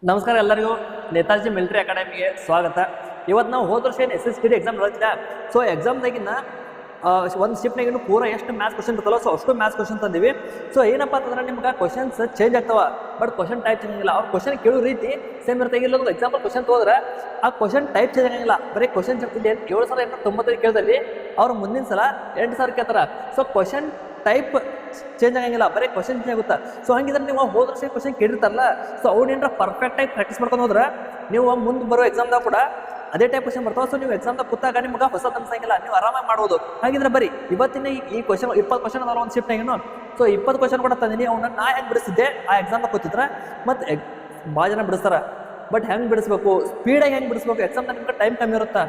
ನಮಸ್ಕಾರ ಎಲ್ಲರಿಗೂ ನೇತಾಜಿ ಮಿಲಿಟರಿ ಅಕಾಡೆಮಿಗೆ ಸ್ವಾಗತ. ಇವತ್ತು ನಾವು ಹೋದ ವರ್ಷ ಏನು SSTD ಎಕ್ಸಾಮ್ ನಡೆದಿಲ್ಲ. ಸೊ ಎಕ್ಸಾಮ್ದಾಗಿನ ಒಂದು ಶಿಫ್ಟ್ನಾಗಿನ ಪೂರ ಎಷ್ಟು ಮ್ಯಾಥ್ಸ್ ಕ್ವಶನ್ ಇರ್ತಲ್ಲ, ಸೊ ಅಷ್ಟು ಮ್ಯಾಥ್ಸ್ ಕ್ವಶನ್ ತಂದಿವಿ. ಸೊ ಏನಪ್ಪ ಅಂತಂದ್ರೆ ನಿಮ್ಗೆ ಕ್ವಶನ್ಸ್ ಚೇಂಜ್ ಆಗ್ತಾವ, ಬಟ್ ಕ್ವಶನ್ ಟೈಪ್ ಚೇಂಜ್ ಆಗಿಲ್ಲ. ಅವ್ರು ಕ್ವಶನ್ ಕೇಳೋ ರೀತಿ ಸೇಮ್ ಇರ್ತಾಗಿಲ್ಲ. ಎಕ್ಸಾಂಪಲ್ ಕ್ವಶನ್ ತೋದ್ರೆ ಆ ಕ್ವಶನ್ ಟೈಪ್ ಚೇಂಜ್ ಆಗಂಗಿಲ್ಲ. ಬರೀ ಕ್ವಶನ್ 7,895 ಕೇಳಿದಲ್ಲಿ ಅವ್ರು ಮುಂದಿನ ಸಲ 8,000 ಕೇಳ್ತಾರ. ಸೊ ಕ್ವಶನ್ ಟೈಪ್ ಚೇಂಜ್ ಆಗಂಗಿಲ್ಲ, ಬರೀ ಕ್ವಶನ್ ಚೇಂಜ್ ಆಗುತ್ತಾ. ಸೊ ಹಂಗಿದ್ರೆ ನೀವು ಹೋದ ವರ್ಷ ಕ್ವಶನ್ ಕೇಳಿರ್ತಾರಲ್ಲ, ಸೊ ಅವ್ನೇನಾರ ಪರ್ಫೆಕ್ಟಾಗಿ ಪ್ರಾಕ್ಟೀಸ್ ಮಾಡ್ಕೊಂಡು ಹೋದ್ರೆ ನೀವು ಮುಂದೆ ಬರೋ ಎಕ್ಸಾಮ್ದಾಗ ಕೂಡ ಅದೇ ಟೈಪ್ ಕ್ವಶನ್ ಬರ್ತಾವೆ. ಸೊ ನೀವು ಎಕ್ಸಾಮ್ದಾಗ ಕೂತಾಗ ನಿಮ್ಗೆ ಹೊಸ ಅನ್ಸಂಗಿಲ್ಲ, ನೀವು ಆರಾಮಾಗಿ ಮಾಡ್ಬೋದು. ಹಾಗಿದ್ರೆ ಬರೀ ಇವತ್ತಿನ ಈ ಕ್ವಶನ್ 20 ಕ್ವಶನ್ ಅದಲ್ಲ ಒಂದು ಶಿಫ್ಟ್ನಾಗೇನು. ಸೊ 20 ಕ್ವಶನ್ ಕೂಡ ತಂದಿನಿ. ಅವನ್ನ ನಾ ಹೆಂಗೆ ಬಿಡಿಸಿದ್ದೆ ಆ ಎಕ್ಸಾಮ್ದಾಗ ಕೂತಿದ್ರೆ ಮತ್ತು ಭಾಳ ಜನ ಬಿಡಿಸ್ತಾರೆ. ಬಟ್ ಹೆಂಗೆ ಬಿಡಿಸ್ಬೇಕು, ಸ್ಪೀಡಾಗಿ ಹೆಂಗೆ ಬಿಡಿಸ್ಬೇಕು, ಎಕ್ಸಾಮ್ದಾಗ ನಿಮ್ಗೆ ಟೈಮ್ ಕಮ್ಮಿ ಇರುತ್ತೆ.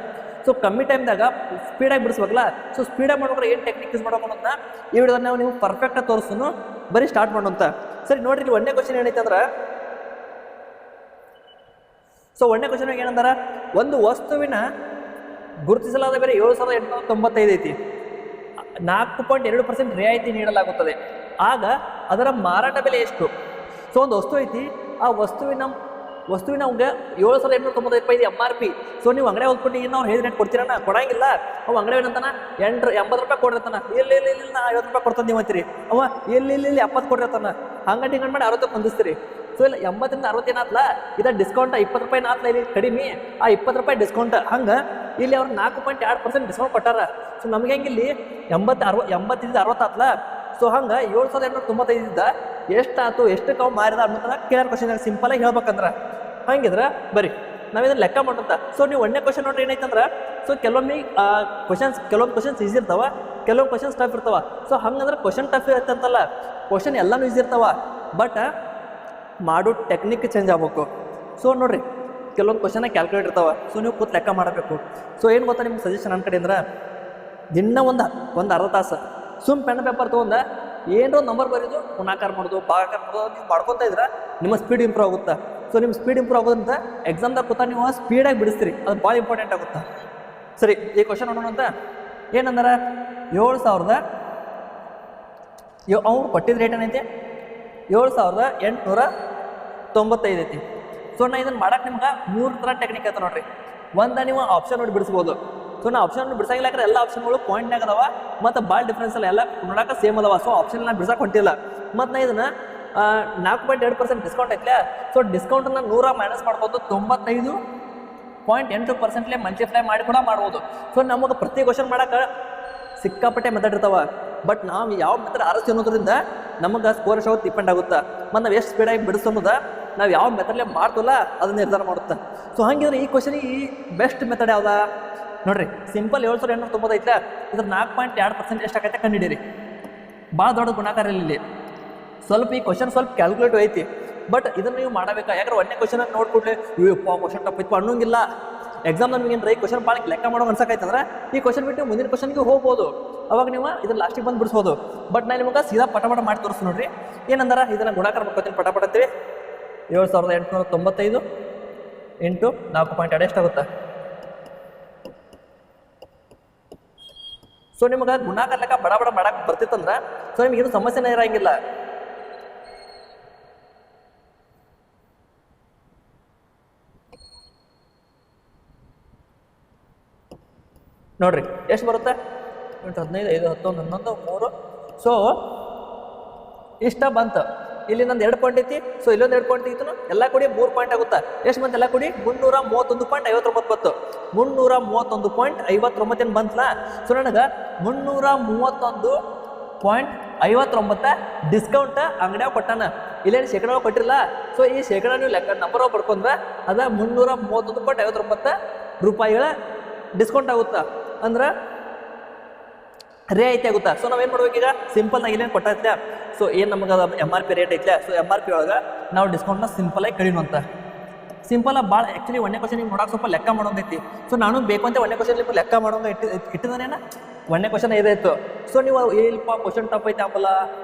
ಸೊ ಕಮ್ಮಿ ಟೈಮ್ದಾಗ ಸ್ಪೀಡಾಗಿ ಬಿಡಿಸ್ಬೇಕಲ್ಲ. ಸೊ ಸ್ಪೀಡಾಗಿ ಮಾಡ್ಬೇಕಾದ್ರೆ ಏನು ಟೆಕ್ನಿಕ್ ಯೂಸ್ ಮಾಡ್ಬೇಕು ಅನ್ನೋದನ್ನ ಈ ವಿಡಿಯೋದಾಗ ನೀವು ಪರ್ಫೆಕ್ಟಾಗಿ ತೋರಿಸ್ತು ಬರೀ ಸ್ಟಾರ್ಟ್ ಮಾಡೋಂತ. ಸರಿ ನೋಡ್ರಿ, ಇಲ್ಲಿ ಒಂದನೇ ಕ್ವಶನ್ ಏನೈತೆ ಅಂದ್ರೆ, ಸೊ ಒಂದನೇ ಕ್ವಶನ್ ಏನಂದಾರ, ಒಂದು ವಸ್ತುವಿನ ಗುರುತಿಸಲಾದ ಬೆಲೆ 7,895 ಐತಿ, 4.2% ರಿಯಾಯಿತಿ ನೀಡಲಾಗುತ್ತದೆ. ಆಗ ಅದರ ಮಾರಾಟ ಬೆಲೆ ಎಷ್ಟು? ಸೊ ಒಂದು ವಸ್ತು ಐತಿ, ಆ ವಸ್ತುವಿನ ಅವ್ಗೆ 7,895 MRP. ಸೊ ನೀವು ಅಂಗಡಿ ಹೋಗ್ಬಿಟ್ಟು ಏನು ಅವ್ರು ಹೇಳಿದ ರೇಟ್ ಕೊಡ್ತೀರಣ್ಣ, ಕೊಡಂಗಿಲ್ಲ. ಅವ ಅಂಗಡಿ ಏನಂತಾನ 80 ರೂಪಾಯಿ ಕೊಡಿರ್ತಾನ. ಇಲ್ಲಿ ನಾ 50 ರೂಪಾಯಿ ಕೊಡ್ತಾನೆ ನೀವು ಅಂತೀರಿ. ಅವ ಇಲ್ಲಿ 70 ಕೊಡಿರ್ತಾನ. ಹಂಗಂಡು ಹಿಂಗಂಡು ಮಾಡಿ 60 ಹೊಂದಿಸ್ತೀರಿ. ಸೊ ಇಲ್ಲ 80ರಿಂದ 60 ಏನಾತ್ಲ, ಇದ ಡಿಸ್ಕೌಂಟ್ 20 ರೂಪಾಯಿ ನಾತ್ಲ, ಇಲ್ಲಿ ಕಡಿಮೆ ಆ 20 ರೂಪಾಯಿ ಡಿಸ್ಕೌಂಟ್. ಹಂಗೆ ಇಲ್ಲಿ ಅವ್ರು 4.2% ಡಿಸ್ಕೌಂಟ್ ಕೊಟ್ಟಾರ. ಸೊ ನಮ್ಗೆ ಹೆಂಗೆ ಇಲ್ಲಿ 80 60 ಆತ್ಲ. ಸೊ ಹಂಗೆ 7,895 ಎಷ್ಟಾಯ್ತು, ಎಷ್ಟಕ್ಕೆ ಅವು ಮಾರಿದ ಅನ್ನೋದನ್ನ ಕೇಳೋ ಕ್ವಶನ್ ಸಿಂಪಲಾಗಿ ಹೇಳ್ಬೇಕಂದ್ರೆ ಹಂಗಿದ್ರೆ ಬರೀ ನಾವು ಇದನ್ನು ಲೆಕ್ಕ ಮಾಡೋಂತ. ಸೊ ನೀವು ಒಂದನೇ ಕ್ವಶನ್ ನೋಡ್ರಿ ಏನೈತಂದ್ರೆ, ಸೊ ಕೆಲವೊಮ್ಮೆ ಕೆಲವೊಂದು ಕ್ವಶನ್ಸ್ ಈಸಿ ಇರ್ತಾವ, ಕೆಲವೊಂದು ಕ್ವಶನ್ಸ್ ಟಫ್ ಇರ್ತಾವ. ಸೊ ಹಂಗಂದ್ರೆ ಕ್ವಶನ್ ಟಫ್ ಇರ್ತಂತಲ್ಲ, ಕ್ವಶನ್ ಎಲ್ಲನೂ ಈಸಿ ಇರ್ತಾವ, ಬಟ್ ಮಾಡೋ ಟೆಕ್ನಿಕ್ ಚೇಂಜ್ ಆಗ್ಬೇಕು. ಸೊ ನೋಡ್ರಿ, ಕೆಲವೊಂದು ಕ್ವಶನ್ ಕ್ಯಾಲ್ಕುಲೇಟ್ ಇರ್ತಾವ. ಸೊ ನೀವು ಕೂತ್ ಲೆಕ್ಕ ಮಾಡಬೇಕು. ಸೊ ಏನು ಗೊತ್ತಾ ನಿಮ್ಗೆ ಸಜೆಷನ್ ನನ್ನ ಕಡೆ ಅಂದ್ರೆ, ದಿನ ಒಂದು ಅರ್ಧ ತಾಸು ಸುಮ್ ಪೆನ್ ಪೇಪರ್ ತೊಗೊಂಡ ಏನೋ ನಂಬರ್ ಬರೀದು ಗುಣಾಕಾರ ಮಾಡೋದು, ಭಾಗಾಕಾರ ಮಾಡೋದು ನೀವು ಮಾಡ್ಕೊತಾ ಇದ್ರೆ ನಿಮ್ಮ ಸ್ಪೀಡ್ ಇಂಪ್ರೂವ್ ಆಗುತ್ತೆ. ಸೊ ನಿಮ್ಮ ಸ್ಪೀಡ್ ಇಂಪ್ರೂವ್ ಆಗೋದ್ರಿಂದ ಎಕ್ಸಾಮ್ದಾಗ ಕೂತಾ ನೀವು ಸ್ಪೀಡಾಗಿ ಬಿಡಿಸ್ತೀರಿ, ಅದು ಭಾಳ ಇಂಪಾರ್ಟೆಂಟ್ ಆಗುತ್ತೆ. ಸರಿ, ಈ ಕ್ವಶನ್ ನೋಡೋಣ ಅಂತ. ಏನಂದ್ರೆ 7,000 ಅವ್ರು ಕೊಟ್ಟಿದ್ದ ರೇಟ್ ಏನೈತಿ 7,895 ಐತಿ. ಸೊ ನಾ ಇದನ್ನು ಮಾಡಕ್ಕೆ ನಿಮ್ಗೆ 3 ಥರ ಟೆಕ್ನಿಕ್ ಐತೆ ನೋಡ್ರಿ. ಒಂದು ನೀವು ಆಪ್ಷನ್ ನೋಡಿ ಬಿಡಿಸ್ಬೋದು. ಸೊ ನಾ ಆಪ್ಷನ್ ಬಿಡ್ಸಂಗಿಲ್ಲ, ಯಾಕಂದ್ರೆ ಎಲ್ಲ ಆಪ್ಷನ್ಗಳು ಪಾಯಿಂಟ್ನಾಗ ಅದಾವ ಮತ್ತು ಭಾಳ ಡಿಫ್ರೆನ್ಸ್ ಅಲ್ಲ, ಎಲ್ಲ ನೋಡೋಕೆ ಸೇಮ್ ಅದಾವ. ಸೊ ಆಪ್ಷನ್ ನಾನು ಬಿಡ್ಸಕ್ಕೆ ಹೊಂಟಿಲ್ಲ. ಮತ್ತು ನಾ ಇದನ್ನು 4.2% ಡಿಸ್ಕೌಂಟ್ ಐತ್ಲೆ. ಸೊ ಡಿಸ್ಕೌಂಟನ್ನು 100 ಮೈನಸ್ ಮಾಡ್ಬೋದು, 95.8% ಮಲ್ಟಿಪ್ಲೈ ಮಾಡಿ ಕೂಡ ಮಾಡ್ಬೋದು. ಸೊ ನಮಗೆ ಪ್ರತಿ ಕ್ವಶನ್ ಮಾಡೋಕೆ ಸಿಕ್ಕಾಪಟ್ಟೆ ಮೆಥಡ್ ಇರ್ತಾವ, ಬಟ್ ನಾವು ಯಾವ ಮೆಥಡ್ ಆರಿಸ್ತೀವಿ ಅನ್ನೋದ್ರಿಂದ ನಮಗೆ ಸ್ಕೋರ್ ಎಷ್ಟಾಗುತ್ತೆ ಡಿಪೆಂಡ್ ಆಗುತ್ತೆ. ಮತ್ತು ನಾವು ಎಷ್ಟು ಸ್ಪೀಡಾಗಿ ಬಿಡಿಸೋದ ನಾವು ಯಾವ ಮೆಥಡ್ಲೆ ಮಾಡ್ತಲ್ಲ ಅದನ್ನ ನಿರ್ಧಾರ ಮಾಡುತ್ತೆ. ಸೊ ಹಂಗಿದ್ರೆ ಈ ಕ್ವಶನಿಗೆ ಈ ಬೆಸ್ಟ್ ಮೆಥಡ್ ಯಾವ್ದಾ ನೋಡ್ರಿ. ಸಿಂಪಲ್ 7,895 ಐತ್ಲ, ಇದ್ರ 4.2% ಎಷ್ಟಾಗೈತೆ ಕಂಡಿಡೀರಿ. ಭಾಳ ದೊಡ್ಡ ಗುಣಾಕಾರ ಇಲ್ಲಿ. ಸ್ವಲ್ಪ ಈ ಕ್ವಶನ್ ಸ್ವಲ್ಪ ಕ್ಯಾಲ್ಕುಲೇಟಿವ್ ಐತಿ, ಬಟ್ ಇದನ್ನು ನೀವು ಮಾಡಬೇಕಾ. ಯಾಕಂದ್ರೆ ಒಂದೇ ಕ್ವಶನ್ ನೋಡ್ಕೊಡ್ಲಿ ಕ್ವಶನ್ ಟಫ್ ಇತ್ತು ಅನ್ನೋಂಗಿಲ್ಲ. ಎಕ್ಸಾಮ್ ನಮಗೆ ಏನು ಈ ಕ್ವಶನ್ ಭಾಳ ಲೆಕ್ಕ ಮಾಡೋ ಅನ್ಸಕ್ಕೈತಂದ್ರೆ ಈ ಕ್ವಶನ್ ಬಿಟ್ಟು ಮುಂದಿನ ಕ್ವಶನ್ಗೆ ಹೋಗ್ಬೋದು. ಅವಾಗ ನೀವು ಇದ್ರ ಲಾಸ್ಟಿಗೆ ಬಂದು ಬಿಡಿಸ್ಬೋದು. ಬಟ್ ನಾನು ನಿಮಗೆ ಸೀದಾ ಪಟಪಟ ಮಾಡಿ ತೋರಿಸ್ತು ನೋಡ್ರಿ. ಏನಂದ್ರೆ ಇದನ್ನು ಗುಣಾಕಾರ ಮಾಡ್ಕೊತೀನಿ ಪಟಪಟ ಅಂತೀವಿ. 7,895 ಇಂಟು 4.2 ಎಷ್ಟಾಗುತ್ತೆ. ಸೊ ನಿಮಗೆ ಗುಣಾಕಾರ ಲೆಕ್ಕ ಬಡ ಮಾಡಕ್ಕೆ ಬರ್ತಿತ್ತಂದ್ರೆ ಸೊ ನಿಮ್ಗೆ ಇದು ಸಮಸ್ಯೆನೇ ಇರಂಗಿಲ್ಲ. ನೋಡ್ರಿ ಎಷ್ಟು ಬರುತ್ತೆ, 8, 15, 5, 10, 11, 3. ಸೊ ಇಷ್ಟ ಬಂತು. ಇಲ್ಲಿ ನಂದು 2 ಪಾಯಿಂಟ್ ಐತಿ. ಸೊ ಇಲ್ಲೊಂದು 2 ಪಾಯಿಂಟ್ ತೆಗಿತು, ಎಲ್ಲ ಕೂಡಿ 3 ಪಾಯಿಂಟ್ ಆಗುತ್ತೆ. ಎಷ್ಟು ಬಂತು ಎಲ್ಲ ಕೂಡಿ 331.59 331.59 ಏನು ಬಂತಲ್ಲ. ಸೊ ನನಗೆ 331.59 ಡಿಸ್ಕೌಂಟ್ ಅಂಗಡಿಯಾಗ ಕೊಟ್ಟಾನ. ಇಲ್ಲೇನು ಶೇಕಡ ಕೊಟ್ಟಿರಲ್ಲ. ಸೊ ಈ ಶೇಕಡ ನೀವು ಲೆಕ್ಕ ನಂಬರ್ ಪಡ್ಕೊಂಡ್ರೆ ಅದ 331.59 ರೂಪಾಯಿಗಳ ಡಿಸ್ಕೌಂಟ್ ಆಗುತ್ತಾ, ಅಂದ್ರೆ ರಿಯಾಯಿತಿ ಆಗುತ್ತಾ. ಸೊ ನಾವೇನು ಮಾಡ್ಬೇಕೀಗ, ಸಿಂಪಲ್ ಆಗಿ ಇಲ್ಲೇನು ಕೊಟ್ಟೈತ್ಲ. ಸೊ ಏನು ನಮಗೆ MRP ರೇಟ್ ಐತ್ಲ. ಸೊ MRP ಒಳಗೆ ನಾವು ಡಿಸ್ಕೌಂಟ್ನ ಸಿಂಪಲಾಗಿ ಕಡಿಮೆ ಅಂತ. ಸಿಂಪಲಾಗಿ ಭಾಳ ಆ್ಯಕ್ಚುಲಿ ಒಂದೇ ಕ್ವಶನ್ ನಿಮ್ಗೆ ನೋಡೋಕೆ ಸ್ವಲ್ಪ ಲೆಕ್ಕ ಮಾಡೋದೈತಿ. ಸೊ ನಾನು ಬೇಕು ಅಂತ ಒಂದೇ ಕ್ವಶನ್ ನಿಮ್ಗೆ ಲೆಕ್ಕ ಮಾಡೋಂಗೆ ಇಟ್ಟಿದ್ದಾನೇನ ಒಂದೇ ಕ್ವಶನ್ ಇದಾಯ್ತು. ಸೊ ನೀವು ಏನಪ್ಪ ಕ್ವಶನ್ ಟಫ್ ಐತೆ ಆಪಲ್ಲ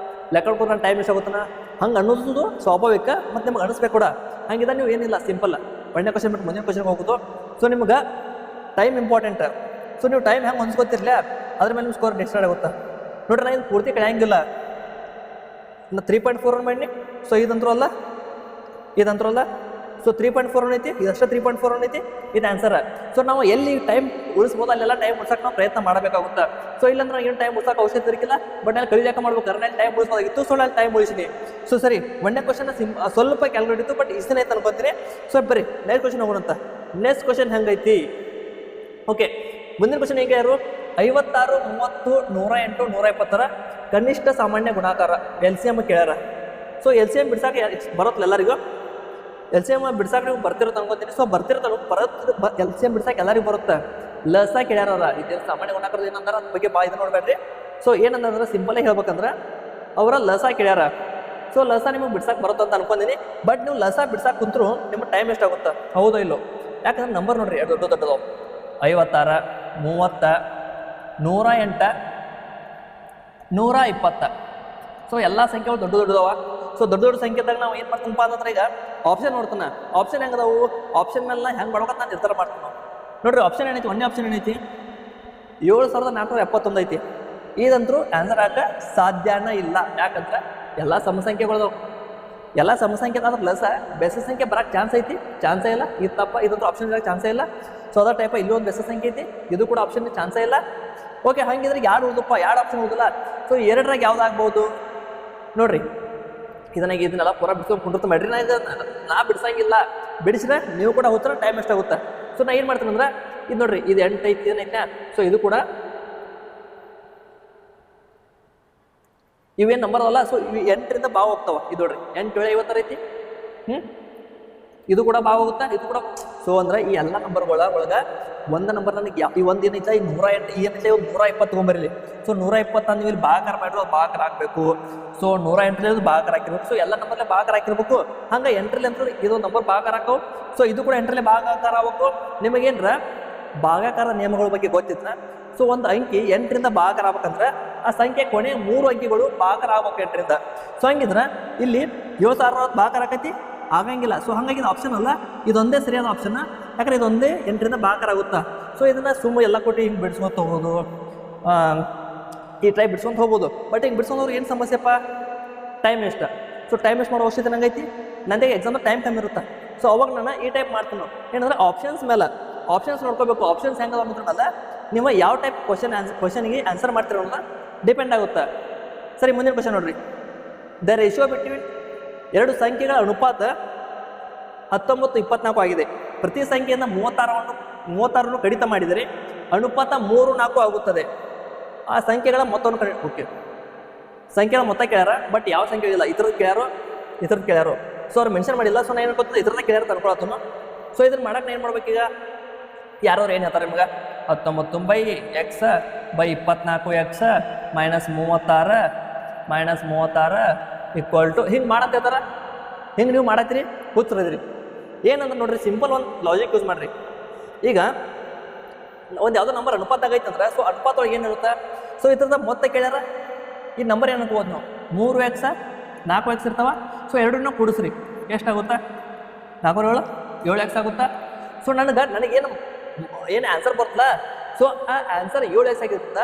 ಲೆಕ್ಕ ಕೊಟ್ಟು ನಾನು ಟೈಮ್ ಎಷ್ಟಾಗುತ್ತಾನ ಹಂಗೆ ಅನ್ನೋದು ಸ್ವಾಭಾವಿಕ, ಮತ್ತು ನಿಮ್ಗೆ ಅನಿಸ್ಬೇಕು ಕೂಡ. ಹಂಗಿದ ನೀವು ಏನಿಲ್ಲ, ಸಿಂಪಲ್ ಒಂದೇ ಕ್ವಶನ್ ಬಿಟ್ಟು ಮುಂದಿನ ಕ್ವಶನ್ಗೆ ಹೋಗೋದು. ಸೊ ನಿಮ್ಗೆ ಟೈಮ್ ಇಂಪಾರ್ಟೆಂಟ್. ಸೊ ನೀವು ಟೈಮ್ ಹೆಂಗೆ ಹೊಂದ್ಕೋತಿರ್ಲ ಅದ್ರ ಮೇಲೆ ನಿಮ್ಮ ಸ್ಕೋರ್ ಡಿಸೈಡ್ ಆಗುತ್ತಾ ನೋಡ್ರಿ. ನಾನು ಇದು ಪೂರ್ತಿ ಕಳೆಯಂಗಿಲ್ಲ, ನಾ 3.4 ಮಾಡಿ. ಸೊ ಇದಂತರೂ ಅಲ್ಲ. ಸೊ 3.4 ಐತಿ, ಇದಷ್ಟೇ 3.4 ಐತಿ, ಇದು ಆನ್ಸರ್. ಸೊ ನಾವು ಎಲ್ಲಿ ಟೈಮ್ ಉಳಿಸ್ಬೋದು ಅಲ್ಲೆಲ್ಲ ಟೈಮ್ ಉಳ್ಸಕ್ಕೆ ನಾವು ಪ್ರಯತ್ನ ಮಾಡಬೇಕಾಗುತ್ತೆ. ಸೊ ಇಲ್ಲಾಂದ್ರೆ ಏನು ಟೈಮ್ ಉಳ್ಸಕ್ಕೆ ಅವಶ್ಯಕತೆ ಇರಲಿಲ್ಲ, ಬಟ್ ನಾನು ಕಲಿಯಾಕ ಮಾಡ್ಬೇಕಾದ್ರೆ ನಾನು ಟೈಮ್ ಉಳಿಸೋದಾಗಿತ್ತು. ಸೊ ನಾನು ಟೈಮ್ ಉಳಿಸಿನಿ. ಸೊ ಸರಿ, ಒಂದೇ ಕ್ವಶನ್ ಸ್ವಲ್ಪ ಕ್ಯಾಲ್ಕುಲೇಟ್ ಇತ್ತು, ಬಟ್ ಇಷ್ಟನೇ ಐತೆ ಅನ್ಕೊಂತೀನಿ. ಸೊ ಬರೀ ನೆಕ್ಸ್ಟ್ ಕ್ವಶನ್ ಹೋಗೋಣಂತ. ನೆಕ್ಸ್ಟ್ ಕ್ವಶನ್ ಹೆಂಗೈತಿ? ಓಕೆ, ಮುಂದಿನ ಕ್ವಶನ್ ಹೇಗೆ ಯಾರು 56, 30, 108, 120 ಕನಿಷ್ಠ ಸಾಮಾನ್ಯ ಗುಣಾಕಾರ LCM ಕೇಳ್ಯಾರ. ಸೊ LCM ಬಿಡ್ಸಾಕ ಬರುತ್ತಲ್ಲ ಎಲ್ಲರಿಗೂ, LCM ಬಿಡ್ಸಾಕ ನೀವು ಬರ್ತಿರುತ್ತೆ ಅನ್ಕೊಂತೀನಿ. ಸೊ ಬರ್ತಿರ್ತಾನೆ LCM ಬಿಡ್ಸಾಕ ಎಲ್ಲರಿಗೂ ಬರುತ್ತೆ. ಲಸ ಕೇಳ್ಯಾರ ಅವ್ರ, ಇದು ಸಾಮಾನ್ಯ ಗುಣಾಕಾರದ ಏನಂದ್ರೆ ಅದ್ರ ಬಗ್ಗೆ ಇದು ನೋಡ್ಬೇಡ್ರಿ. ಸೊ ಏನಂದ್ರೆ ಸಿಂಪಲ್ ಆಗಿ ಹೇಳ್ಬೇಕಂದ್ರೆ ಅವರ ಲಸ ಕೇಳ್ಯಾರ. ಸೊ ಲಸ ನಿಮಗೆ ಬಿಡ್ಸಾಕ್ ಬರುತ್ತೆ ಅಂತ ಅನ್ಕೊಂತೀನಿ. ಬಟ್ ನೀವು ಲಸ ಬಿಡ್ಸಾಕ್ ಕುಂತ್ರು ನಿಮ್ಗೆ ಟೈಮ್ ಎಷ್ಟಾಗುತ್ತೆ? ಹೌದೋ ಇಲ್ಲೋ? ಯಾಕಂದ್ರೆ ನಂಬರ್ ನೋಡ್ರಿ ದೊಡ್ಡದು 56, 30, 108, 120. ಸೊ ಎಲ್ಲ ಸಂಖ್ಯೆಗಳು ದೊಡ್ಡದವ. ಸೊ ದೊಡ್ಡ ಸಂಖ್ಯೆದಾಗ ನಾವು ಏನು ಮಾಡ್ತೀನಪ್ಪ ಅಂತಂದ್ರೆ ಈಗ ಆಪ್ಷನ್ ನೋಡ್ತಾನೆ. ಆಪ್ಷನ್ ಹೆಂಗದಾವು? ಆಪ್ಷನ್ ಮೇಲೆ ಹೆಂಗೆ ಮಾಡ್ಬೇಕಂತ ನಾನು ನಿರ್ಧಾರ ಮಾಡ್ತೀನಿ. ನೋಡ್ರಿ ಆಪ್ಷನ್ ಏನೈತಿ, ಒಂದೇ ಆಪ್ಷನ್ ಏನೈತಿ 7471 ಐತಿ. ಇದಂತರೂ ಆನ್ಸರ್ ಆಗ ಸಾಧ್ಯನೇ ಇಲ್ಲ. ಯಾಕಂದ್ರೆ ಎಲ್ಲ ಸಮಸಂಖ್ಯೆಗಳು, ಎಲ್ಲ ಸಮಸಂಖ್ಯೆ ಅದ್ರ ಲಸ ಬೆಸ ಸಂಖ್ಯೆ ಬರಕ್ಕೆ ಚಾನ್ಸೇ ಇಲ್ಲ. ಇದು ತಪ್ಪ, ಇದಂತೂ ಆಪ್ಷನ್ ಇರೋಕ್ಕೆ ಚಾನ್ಸೇ ಇಲ್ಲ. ಸೊ ಅದ ಟೈಪ ಇಲ್ಲೂ ಒಂದು ಬೆಸ ಸಂಖ್ಯೆ ಐತಿ, ಇದು ಕೂಡ ಆಪ್ಷನ್ ಚಾನ್ಸೇ ಇಲ್ಲ. ಓಕೆ, ಹಂಗಿದ್ರೆ ಎರಡು ಉಳಿದಪ್ಪ, ಎರಡು ಆಪ್ಷನ್ ಉಳಿದಿಲ್ಲ. ಸೊ ಎರಡರಾಗ ಯಾವ್ದಾಗ್ಬೋದು ನೋಡ್ರಿ. ಇದನ್ನೆಲ್ಲ ಪೂರ ಬಿಡ್ಸ್ಕೊಂಡು ಕುಂಡಿರ್ತ ಮಾಡ್ರಿ. ನಾ ಬಿಡ್ಸಂಗಿಲ್ಲ, ಬಿಡಿಸಿದ್ರೆ ನೀವು ಕೂಡ ಹೋಗ್ತಾರೆ, ಟೈಮ್ ಎಷ್ಟಾಗುತ್ತೆ. ಸೊ ನಾ ಏನು ಮಾಡ್ತೀನಿ ಅಂದ್ರೆ ಇದು ನೋಡ್ರಿ, ಇದು 8 ಐತಿ, ಏನೈತೆ. ಸೊ ಇದು ಕೂಡ ಇವೇನು ನಂಬರ್ ಅವಲ್ಲ. ಸೊ ಇವು 8ರಿಂದ ಭಾವ ಹೋಗ್ತಾವ. ಇದು ನೋಡ್ರಿ 8, 7, 50 ಐತಿ. ಇದು ಕೂಡ ಭಾವ ಹೋಗುತ್ತಾ, ಇದು ಕೂಡ. ಸೊ ಅಂದ್ರೆ ಈ ಎಲ್ಲ ನಂಬರ್ಗಳ ಒಳಗೆ ಒಂದು ನಂಬರ್ ನನಗೆ ಈ ಒಂದು ಏನೈತೆ, ಈ 108 ಏನೈತೆ, ಒಂದು 120 ತೊಗೊಂಬರಲಿ. ಸೊ 120 ನೀವು ಇಲ್ಲಿ ಭಾಗಾಕಾರ ಮಾಡಿರೋ ಭಾಗಾಕಾರ ಹಾಕಬೇಕು. ಸೊ 108 ಭಾಗಾಕಾರ ಹಾಕಿರ್ಬೇಕು. ಸೊ ಎಲ್ಲ ನಂಬರ್ಲೆ ಭಾಗಾಕಾರ ಹಾಕಿರ್ಬೇಕು. ಹಂಗೆ 8ರಲ್ಲಿ ಅಂತ ಇದೊಂದು ನಂಬರ್ ಭಾಗಾಕಾರ ಹಾಕವು. ಸೊ ಇದು ಕೂಡ 8ರಲ್ಲಿ ಭಾಗಾಕಾರ ಆಗ್ಬೇಕು. ನಿಮಗೇನ್ರ ಭಾಗಾಕಾರ ನಿಯಮಗಳ ಬಗ್ಗೆ ಗೊತ್ತಿತ್ತ? ಸೊ ಒಂದು ಅಂಕಿ 8ರಿಂದ ಭಾಗಾಕಾರ ಆಗ್ಬೇಕಂದ್ರೆ ಆ ಸಂಖ್ಯೆ ಕೊನೆ 3 ಅಂಕಿಗಳು ಭಾಗಾಕಾರ ಆಗ್ಬೇಕು 8ರಿಂದ. ಸೊ ಹಂಗಿದ್ರೆ ಇಲ್ಲಿ 76 ಭಾಗಾಕಾರ ಆಕೈತಿ, ಆಗಂಗಿಲ್ಲ. ಸೊ ಹಾಗಾಗಿ ಇದು ಆಪ್ಷನ್ ಅಲ್ಲ, ಇದೊಂದೇ ಸರಿಯಾದ ಆಪ್ಷನ್. ಯಾಕಂದ್ರೆ ಇದೊಂದೇ 8ರಿಂದ ಭಾಗಾಕಾರ ಆಗುತ್ತಾ. ಸೊ ಇದನ್ನ ಸುಮ್ಮ ಎಲ್ಲ ಕೊಟ್ಟು ಹಿಂಗೆ ಬಿಡಿಸ್ಕೊಂತ ಹೋಗ್ಬೋದು, ಈ ಟೈಪ್ ಬಿಡ್ಸ್ಕೊಂತ ಹೋಗ್ಬೋದು. ಬಟ್ ಹಿಂಗೆ ಬಿಡ್ಸ್ಕೊಂಡವ್ರು ಏನು ಸಮಸ್ಯೆಪ್ಪ? Time waste. So time waste ಮಾಡೋ ಅವಶ್ಯಕತೆ ನಂಗೈತಿ. ನನಗೆ ಎಕ್ಸಾಮ್ ಟೈಮ್ ಕಮ್ಮಿ ಇರುತ್ತೆ. ಸೊ ಅವಾಗ ನಾನು ಈ ಟೈಪ್ ಮಾಡ್ತೀನಿ. ಏನಂದ್ರೆ ಆಪ್ಷನ್ಸ್ ಮೇಲೆ ಆಪ್ಷನ್ಸ್ ನೋಡ್ಕೋಬೇಕು. ಆಪ್ಷನ್ಸ್ ಹೆಂಗೆ ಅನ್ನೋದ್ರ ಮೇಲೆ ನೀವು ಯಾವ ಟೈಪ್ ಕ್ವಶನ್ಗೆ ಆನ್ಸರ್ ಮಾಡ್ತಿರೋ ಅನ್ನೋದು ಡಿಪೆಂಡ್ ಆಗುತ್ತೆ. ಸರಿ, ಮುಂದಿನ ಕ್ವಶನ್ ನೋಡ್ರಿ. ದ ರೇಷಿಯೋ ಬಿಟ್ವೀನ್ ಎರಡು ಸಂಖ್ಯೆಗಳ ಅನುಪಾತ 19-24 ಆಗಿದೆ. ಪ್ರತಿ ಸಂಖ್ಯೆಯಿಂದ 36 ಕಡಿತ ಮಾಡಿದರೆ ಅನುಪಾತ 3-4 ಆಗುತ್ತದೆ. ಆ ಸಂಖ್ಯೆಗಳ ಮೊತ್ತವನ್ನು ಓಕೆ, ಸಂಖ್ಯೆಗಳ ಮೊತ್ತ ಕೇಳ್ಯಾರ, ಬಟ್ ಯಾವ ಸಂಖ್ಯೆ ಇಲ್ಲ. ಇದ್ರದ್ದು ಕೇಳ್ಯಾರೋ. ಸೊ ಅವ್ರು ಮೆನ್ಷನ್ ಮಾಡಿಲ್ಲ. ಸೊ ನಾನು ಏನು ಗೊತ್ತಿಲ್ಲ, ಇದ್ರನ್ನ ಕೇಳ್ಯಾರ ಅನ್ಕೊಳತ್ತನು. ಸೊ ಇದನ್ನ ಮಾಡಕ್ಕೆ ಏನು ಮಾಡ್ಬೇಕೀಗ? ಯಾರವ್ರು ಏನು ಹೇಳ್ತಾರೆ ನಿಮ್ಗೆ? 19/x/24x -36 = ಹಿಂಗೆ ಮಾಡಂತ ಹೇಳ್ತಾರ. ಹಿಂಗೆ ನೀವು ಮಾಡತ್ತೀರಿ, ಹುಚ್ಚರಿದ್ರಿ. ಏನಂದ್ರೆ ನೋಡ್ರಿ, ಸಿಂಪಲ್ ಒಂದು ಲಾಜಿಕ್ ಯೂಸ್ ಮಾಡ್ರಿ. ಈಗ ಒಂದು ಯಾವುದೋ ನಂಬರ್ ಅನುಪಾತ ಆಗೈತಂದ್ರೆ ಸೊ ಅನುಪಾತ ಒಳಗೆ ಏನಿರುತ್ತೆ? ಸೊ ಇದ್ರದ ಮೊತ್ತ ಕೇಳ್ಯಾರ. ಈ ನಂಬರ್ ಏನು ಅನ್ಕೋಬೋದು ನಾವು? 3x 4x ಇರ್ತಾವ. ಸೊ ಎರಡನ್ನ ಕೂಡಿಸ್ರಿ, ಎಷ್ಟಾಗುತ್ತಾ? 4 7x ಆಗುತ್ತಾ? ಸೊ ನನಗೇನು ಆನ್ಸರ್ ಬರ್ತಲ್ಲ. ಸೊ ಆ ಆನ್ಸರ್ 7x ಆಗಿರುತ್ತಾ,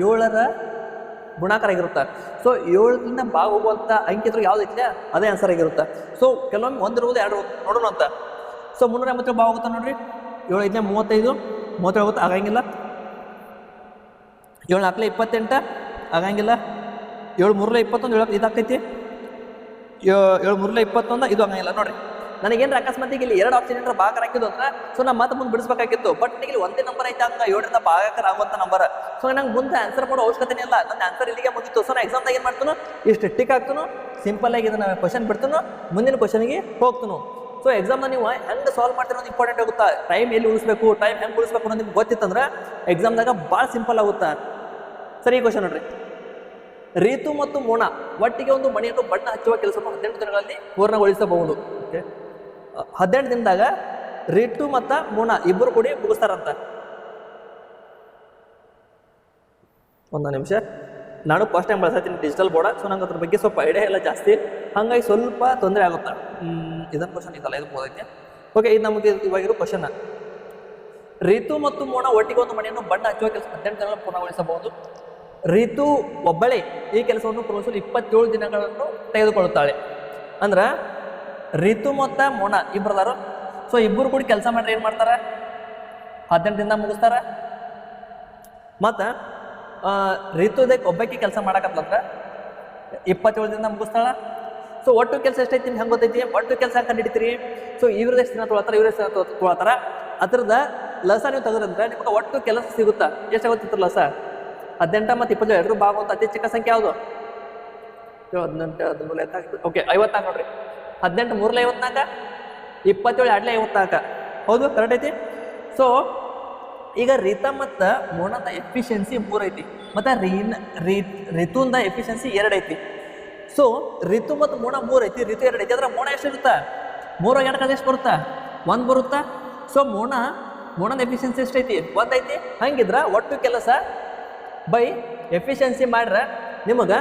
7ರ ಗುಣಾಕಾರ ಆಗಿರುತ್ತೆ. ಸೊ 7ರಿಂದ ಭಾಗ ಹೋಗುವಂಥ ಅಂಕಿ ಇದ್ರೂ ಯಾವುದೈತಿಲ್ಲ ಅದೇ ಆನ್ಸರ್ ಆಗಿರುತ್ತೆ. ಸೊ ಕೆಲವೊಮ್ಮೆ 1 ಇರ್ಬೋದು, 2 ನೋಡೋಣ ಅಂತ. ಸೊ 380 ಭಾಗ ಹೋಗುತ್ತಾ ನೋಡ್ರಿ. 7 5 35 37 ಆಗುತ್ತೆ, ಆಗಂಗಿಲ್ಲ. 7 4 28 ಆಗಂಗಿಲ್ಲ. 7 3 21 ಇದಾಗ್ತೈತಿ. 7 3 21 ಇದು ಆಗಂಗಿಲ್ಲ. ನೋಡ್ರಿ, ನನಗೇನು ಅಕಸ್ಮಾತಿಗೆ ಇಲ್ಲಿ 2 ಆಪ್ಷನ್ ಏನಾರ ಭಾಗ ಹಾಕಿದ್ದು ಅಂದ್ರೆ ಸೊ ನಾನು ಮತ್ತೆ ಮುಂದೆ ಬಿಡಿಸ್ಬೇಕಾಗಿತ್ತು. ಬಟ್ ಇಲ್ಲಿ ಒಂದೇ ನಂಬರ್ ಐತೆ, ಹಂಗೆ 7ರಿಂದ ಭಾಗಕಾರ ಆಗುವಂಥ ನಂಬರ್. ಸೊ ನಂಗೆ ಮುಂದೆ ಆನ್ಸರ್ ಮಾಡೋ ಅವಶ್ಯಕತೆ ಇಲ್ಲ. ನನ್ನ ಆನ್ಸರ್ ಇಲ್ಲಿಗೆ ಮುಗಿತು. ಸೊ ನಾನು ಎಕ್ಸಾಮ್ದಾಗ ಏನು ಮಾಡ್ತಾನು, ಇಷ್ಟು ಟಿಕ್ ಹಾಕ್ತಾನು, ಸಿಂಪಲ್ ಆಗಿ ಇದನ್ನ ಕ್ವಶನ್ ಬಿಡ್ತಾನು, ಮುಂದಿನ ಕ್ವಶನ್ಗೆ ಹೋಗ್ತಾನು. ಸೊ ಎಕ್ಸಾಮ್ನ ನೀವು ಹೆಂಗೆ ಸಾಲ್ವ್ ಮಾಡ್ತಿರೋದು ಇಂಪಾರ್ಟೆಂಟ್ ಆಗುತ್ತಾ. ಟೈಮ್ ಎಲ್ಲಿ ಉಳಿಸ್ಬೇಕು, ಟೈಮ್ ಹೆಂಗೆ ಉಳಿಸ್ಬೇಕು ಅನ್ನೋದು ನಿಮ್ಗೆ ಗೊತ್ತಿತ್ತಂದ್ರೆ ಎಕ್ಸಾಮ್ದಾಗ ಭಾಳ ಸಿಂಪಲ್ ಆಗುತ್ತಾ. ಸರಿ, ಕ್ವಶನ್ ನೋಡ್ರಿ. ರೀತು ಮತ್ತು ಮೋನಾ ಒಟ್ಟಿಗೆ ಒಂದು ಮನೆಯನ್ನು ಬಣ್ಣ ಹಚ್ಚುವ ಕೆಲಸವನ್ನು 18 ದಿನಗಳಲ್ಲಿ ಪೂರ್ಣಗೊಳಿಸಬಹುದು. ಓಕೆ, 18 ದಿನದಾಗ ರೀತು ಮತ್ತು ಮೋನಾ ಇಬ್ಬರು ಕೂಡಿ ಮುಗಿಸ್ತಾರಂತ. ಒಂದು ನಿಮಿಷ, ನಾನು ಫಸ್ಟ್ ಟೈಮ್ ಬಳಸ್ತೀನಿ ಡಿಜಿಟಲ್ ಬೋರ್ಡ. ಸೊ ನಂಗೆ ಅದ್ರ ಬಗ್ಗೆ ಸ್ವಲ್ಪ ಐಡಿಯಾ ಎಲ್ಲ ಜಾಸ್ತಿ, ಹಾಗಾಗಿ ಸ್ವಲ್ಪ ತೊಂದರೆ ಆಗುತ್ತೆ. ಇದನ್ನು ಕ್ವಶನ್ ಇದಲ್ಲ, ಇದು ಓದಕ್ಕೆ. ಓಕೆ, ಇದು ನಮಗೆ ಇವಾಗಿರೋ ಕ್ವಶನ್. ರೀತು ಮತ್ತು ಮೋನಾ ಒಟ್ಟಿಗೆ ಒಂದು ಮನೆಯನ್ನು ಬಣ್ಣ ಹಚ್ಚುವ ಕೆಲಸ 18 ದಿನಗಳಲ್ಲಿ ಪೂರ್ಣಗೊಳಿಸಬಹುದು. ರೀತು ಒಬ್ಬಳೇ ಈ ಕೆಲಸವನ್ನು ಪೂರ್ಣಿಸಲು 27 ದಿನಗಳನ್ನು ತೆಗೆದುಕೊಳ್ಳುತ್ತಾಳೆ. ಅಂದ್ರೆ ರಿತು ಮತ್ತು ಮೋನ ಇಬ್ಬರದಾರು. ಸೊ ಇಬ್ಬರು ಕೂಡ ಕೆಲಸ ಮಾಡ್ರಿ ಏನು ಮಾಡ್ತಾರೆ, 18 ದಿನ ಮುಗಿಸ್ತಾರ. ಮತ್ತು ರಿತುದಕ್ಕೆ ಒಬ್ಬಕ್ಕೆ ಕೆಲಸ ಮಾಡಕತ್ತಂದ್ರೆ 27 ದಿನ ಮುಗಿಸ್ತಾಳ. ಸೊ ಒಟ್ಟು ಕೆಲಸ ಎಷ್ಟೈತಿ ನಿಮ್ಗೆ ಹೆಂಗೆ ಗೊತ್ತೈತಿ, ಒಟ್ಟು ಕೆಲಸ ಕಂಡು ಹಿಡಿತೀರಿ. ಸೊ ಇವ್ರದ್ದು ಎಷ್ಟು ದಿನ ತೊಗೊಳ್ತಾರೆ, ಇವ್ರ ಎಷ್ಟು ದಿನ ತೊಗೊಳ್ತಾರ, ಅದ್ರದ ಲಸ ನೀವು ತೆಗೆದ್ರಂದ್ರೆ ನಿಮ್ಗೆ ಒಟ್ಟು ಕೆಲಸ ಸಿಗುತ್ತಾ. ಎಷ್ಟಾಗುತ್ತಿತ್ತು ಲಸ? 18 ಮತ್ತು 27 ಎರಡರೂ ಭಾಗ ಅಂತ ಅತಿ ಚಿಕ್ಕ ಸಂಖ್ಯೆ ಯಾವುದು? 18 ಓಕೆ 54 ನೋಡ್ರಿ. 18 3 54, 27 2 54. ಹೌದು, ಕರೆಕ್ಟ್ ಐತಿ. ಸೊ ಈಗ ರಿತಾ ಮತ್ತು ಮೋನದ ಎಫಿಷಿಯನ್ಸಿ 3 ಐತಿ, ಮತ್ತು ರಿತುಂದ ಎಫಿಷಿಯನ್ಸಿ 2 ಐತಿ. ಸೊ ರಿತು ಮತ್ತು ಮೋನ 3 ಐತಿ, ರಿತು 2 ಐತಿ. ಅದ್ರ ಮೋನ ಎಷ್ಟು ಇರುತ್ತಾ? 3 2 ಕಡೆ ಎಷ್ಟು ಬರುತ್ತಾ? 1 ಬರುತ್ತಾ. ಸೊ ಮೋನದ ಎಫಿಷಿಯನ್ಸಿ ಎಷ್ಟೈತಿ? 1 ಐತಿ. ಹಂಗಿದ್ರೆ ಒಟ್ಟು ಕೆಲಸ ಬೈ ಎಫಿಷಿಯನ್ಸಿ ಮಾಡ್ರೆ ನಿಮಗೆ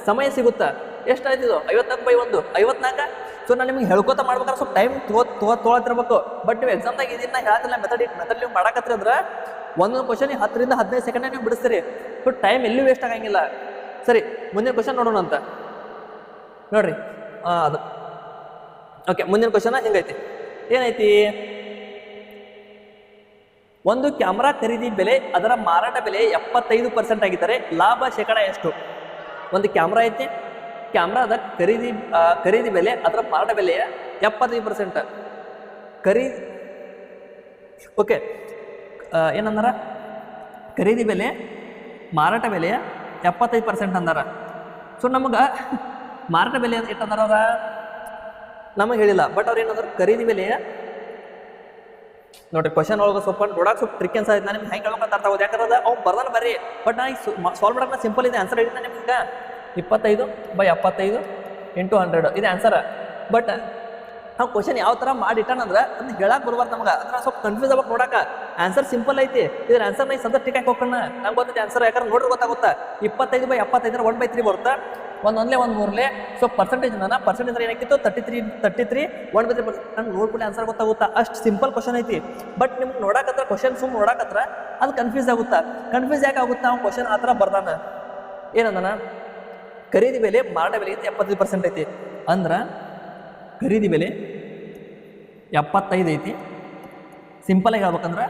ಸಮಯ ಸಿಗುತ್ತಾ. ಎಷ್ಟಾಯ್ತಿದು? 54/1 54. ಸೊ ನಾನು ನಿಮ್ಗೆ ಹೇಳ್ಕೊತ ಮಾಡ್ಬೇಕಾದ್ರೆ ಸ್ವಲ್ಪ ಟೈಮ್ ತೊಗೊಳ್ತಿರ್ಬೇಕು. ಬಟ್ ನೀವು ಎಕ್ಸಾಮ್ದಾಗ ಇದನ್ನ ಹೇಳ್ತಿಲ್ಲ, ಮೆಥಡ್ ನೀವು ಮಾಡಕತ್ರಿ ಅಂದ್ರೆ ಒಂದೊಂದು ಕ್ವಶನ್ 10 ರಿಂದ 15 ಸೆಕೆಂಡ್ ನೀವು ಬಿಡಿಸ್ತೀರಿ. ಸೊ ಟೈಮ್ ಎಲ್ಲೂ ವೇಸ್ಟ್ ಆಗಂಗಿಲ್ಲ. ಸರಿ, ಮುಂದಿನ ಕ್ವಶನ್ ನೋಡೋಣ ಅಂತ ನೋಡ್ರಿ. ಅದು ಓಕೆ, ಮುಂದಿನ ಕ್ವಶನ್ ಹಿಂಗೈತಿ. ಏನೈತಿ? ಒಂದು ಕ್ಯಾಮ್ರಾ ಖರೀದಿ ಬೆಲೆ ಅದರ ಮಾರಾಟ ಬೆಲೆ 75% ಆಗಿದ್ದರೆ ಲಾಭ ಶೇಕಡ ಎಷ್ಟು? ಒಂದು ಕ್ಯಾಮ್ರಾ ಐತಿ, ಕ್ಯಾಮ್ರಾದ ಖರೀದಿ ಬೆಲೆ ಅದರ ಮಾರಾಟ ಬೆಲೆಯ 75%. ಓಕೆ, ಏನಂದಾರ? ಖರೀದಿ ಬೆಲೆ ಮಾರಾಟ ಬೆಲೆಯ 75% ಅಂದಾರ. ಸೊ ನಮಗೆ ಮಾರಾಟ ಬೆಲೆ ಎಷ್ಟು ಅಂದಾರ ಅವ್ರ? ನಮಗೆ ಹೇಳಿಲ್ಲ. ಬಟ್ ಅವ್ರು ಏನಂದ್ರೆ ಖರೀದಿ ಬೆಲೆಯ ನೋಡ್ರಿ. ಕ್ವಶನ್ ಒಳಗೆ ಸ್ವಲ್ಪ ನೋಡಕ್ಕೆ ಸ್ವಲ್ಪ ಟ್ರಿಕ್ ಅನ್ಸಾಯ್ತು. ನಾನು ನಿಮ್ಗೆ ಹೆಂಗೆ ಹೇಳ್ಬೇಕಂತ ಅರ್ಥ ಆಗೋದು, ಯಾಕಂದ್ರೆ ಅವ್ನು ಬರ್ದಾನ ಬರ್ರಿ. ಬಟ್ ನಾನು ಸಾಲ್ವ್ ಮಾಡೋಕೆ ಸಿಂಪಲ್ ಇದೆ. ಆನ್ಸರ್ ಹೇಳಿದ್ದೆ ನಿಮ್ಗೆ 25/75 × 100 ಇದು ಆನ್ಸರ್. ಬಟ್ ನಾವು ಕ್ವಶನ್ ಯಾವ ಥರ ಮಾಡಿಟ್ಟಾನಂದ್ರೆ ಅದನ್ನ ಹೇಳಕ್ಕೆ ಬರ್ಬಾರ್ದು ನಮ್ಗೆ. ಅಂದ್ರೆ ಸ್ವಲ್ಪ ಕನ್ಫ್ಯೂಸ್ ಆಗ್ಬೇಕು ನೋಡಕ್ಕೆ. ಆನ್ಸರ್ ಸಿಂಪಲ್ ಐತಿ, ಇದ್ರ ಆನ್ಸರ್ ನಾ ಸಂತ ಟಿಕ್ ಹಾಕಿ ಹೋಗೋಣ. ನಂಗೆ ಗೊತ್ತೈತಿ ಆನ್ಸರ್, ಯಾಕಂದ್ರೆ ನೋಡ್ರಿ ಗೊತ್ತಾಗುತ್ತಾ. 25/75 1/3 ಬರುತ್ತೆ. ಒಂದೊಂದಲೇ 1 ಸೊ ಪರ್ಸೆಂಟೇಜ್ ಏನಾಗಿತ್ತು? 33 1/3. ನಂಗೆ ನೋಡ್ಬಿಟ್ಟು ಆನ್ಸರ್ ಗೊತ್ತಾಗುತ್ತಾ. ಅಷ್ಟು ಸಿಂಪಲ್ ಕ್ವಶನ್ ಐತಿ. ಬಟ್ ನಿಮ್ಗೆ ನೋಡಕತ್ರ ಕ್ವಶನ್ ಸುಮ್ಮನೆ ನೋಡಕತ್ರ ಅದು ಕನ್ಫ್ಯೂಸ್ ಆಗುತ್ತಾ. ಕನ್ಫ್ಯೂಸ್ ಯಾಕೆ ಆಗುತ್ತಾ? ಅವ್ನು ಕ್ವಶನ್ ಆ ಥರ ಬರ್ದಾನ. ಏನಂದಾನ? ಖರೀದಿ ಬೆಲೆ ಮಾರಾಟ ಬೆಲೆ 75% ಐತಿ. ಅಂದ್ರೆ ಖರೀದಿ ಬೆಲೆ 75 ಐತಿ. ಸಿಂಪಲಾಗಿ ಹೇಳ್ಬೇಕಂದ್ರೆ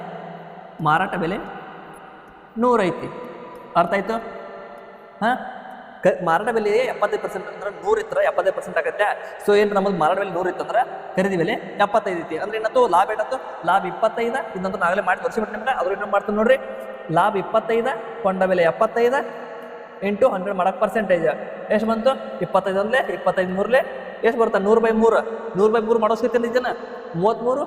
ಮಾರಾಟ ಬೆಲೆ 100 ಐತಿ. ಅರ್ಥ ಆಯ್ತು? ಹಾಂ, ಮಾರಾಟ ಬೆಲೆ 75% ಅಂದ್ರೆ 100 ಇತ್ತು 75% ಆಗುತ್ತೆ. ಸೊ ಏನು ನಮ್ಮದು ಮಾರಾಟ ಬೆಲೆ 100 ಇತ್ತು ಅಂದ್ರೆ ಖರೀದಿ ಬೆಲೆ 75 ಐತಿ. ಅಂದ್ರೆ ಏನತ್ತು? ಲಾಭ ಏನಾಯ್ತು? ಲಾಭ 25. ಇನ್ನೊಂದು ನಾಗಲೇ ಮಾಡಿ ತೋರಿಸಿಬಿಟ್ಟು ನಿಮ್ಗೆ ಅದ್ರ ಇನ್ನೂ ಮಾಡ್ತೀನಿ ನೋಡ್ರಿ. ಲಾಭ 25, ಕೊಂಡ ಬೆಲೆ 75 × 100 ಮಾಡಕ್ಕೆ ಪರ್ಸೆಂಟೇಜ್ ಎಷ್ಟು ಬಂತು? 25 ಅಂದ್ಲೆ 25 3 ಎಷ್ಟು ಬರುತ್ತೆ? 100/3. 100/3 ಮಾಡೋಸ್ಕಿತ್ತಿಲ್ಲ ಇದನ್ನ 33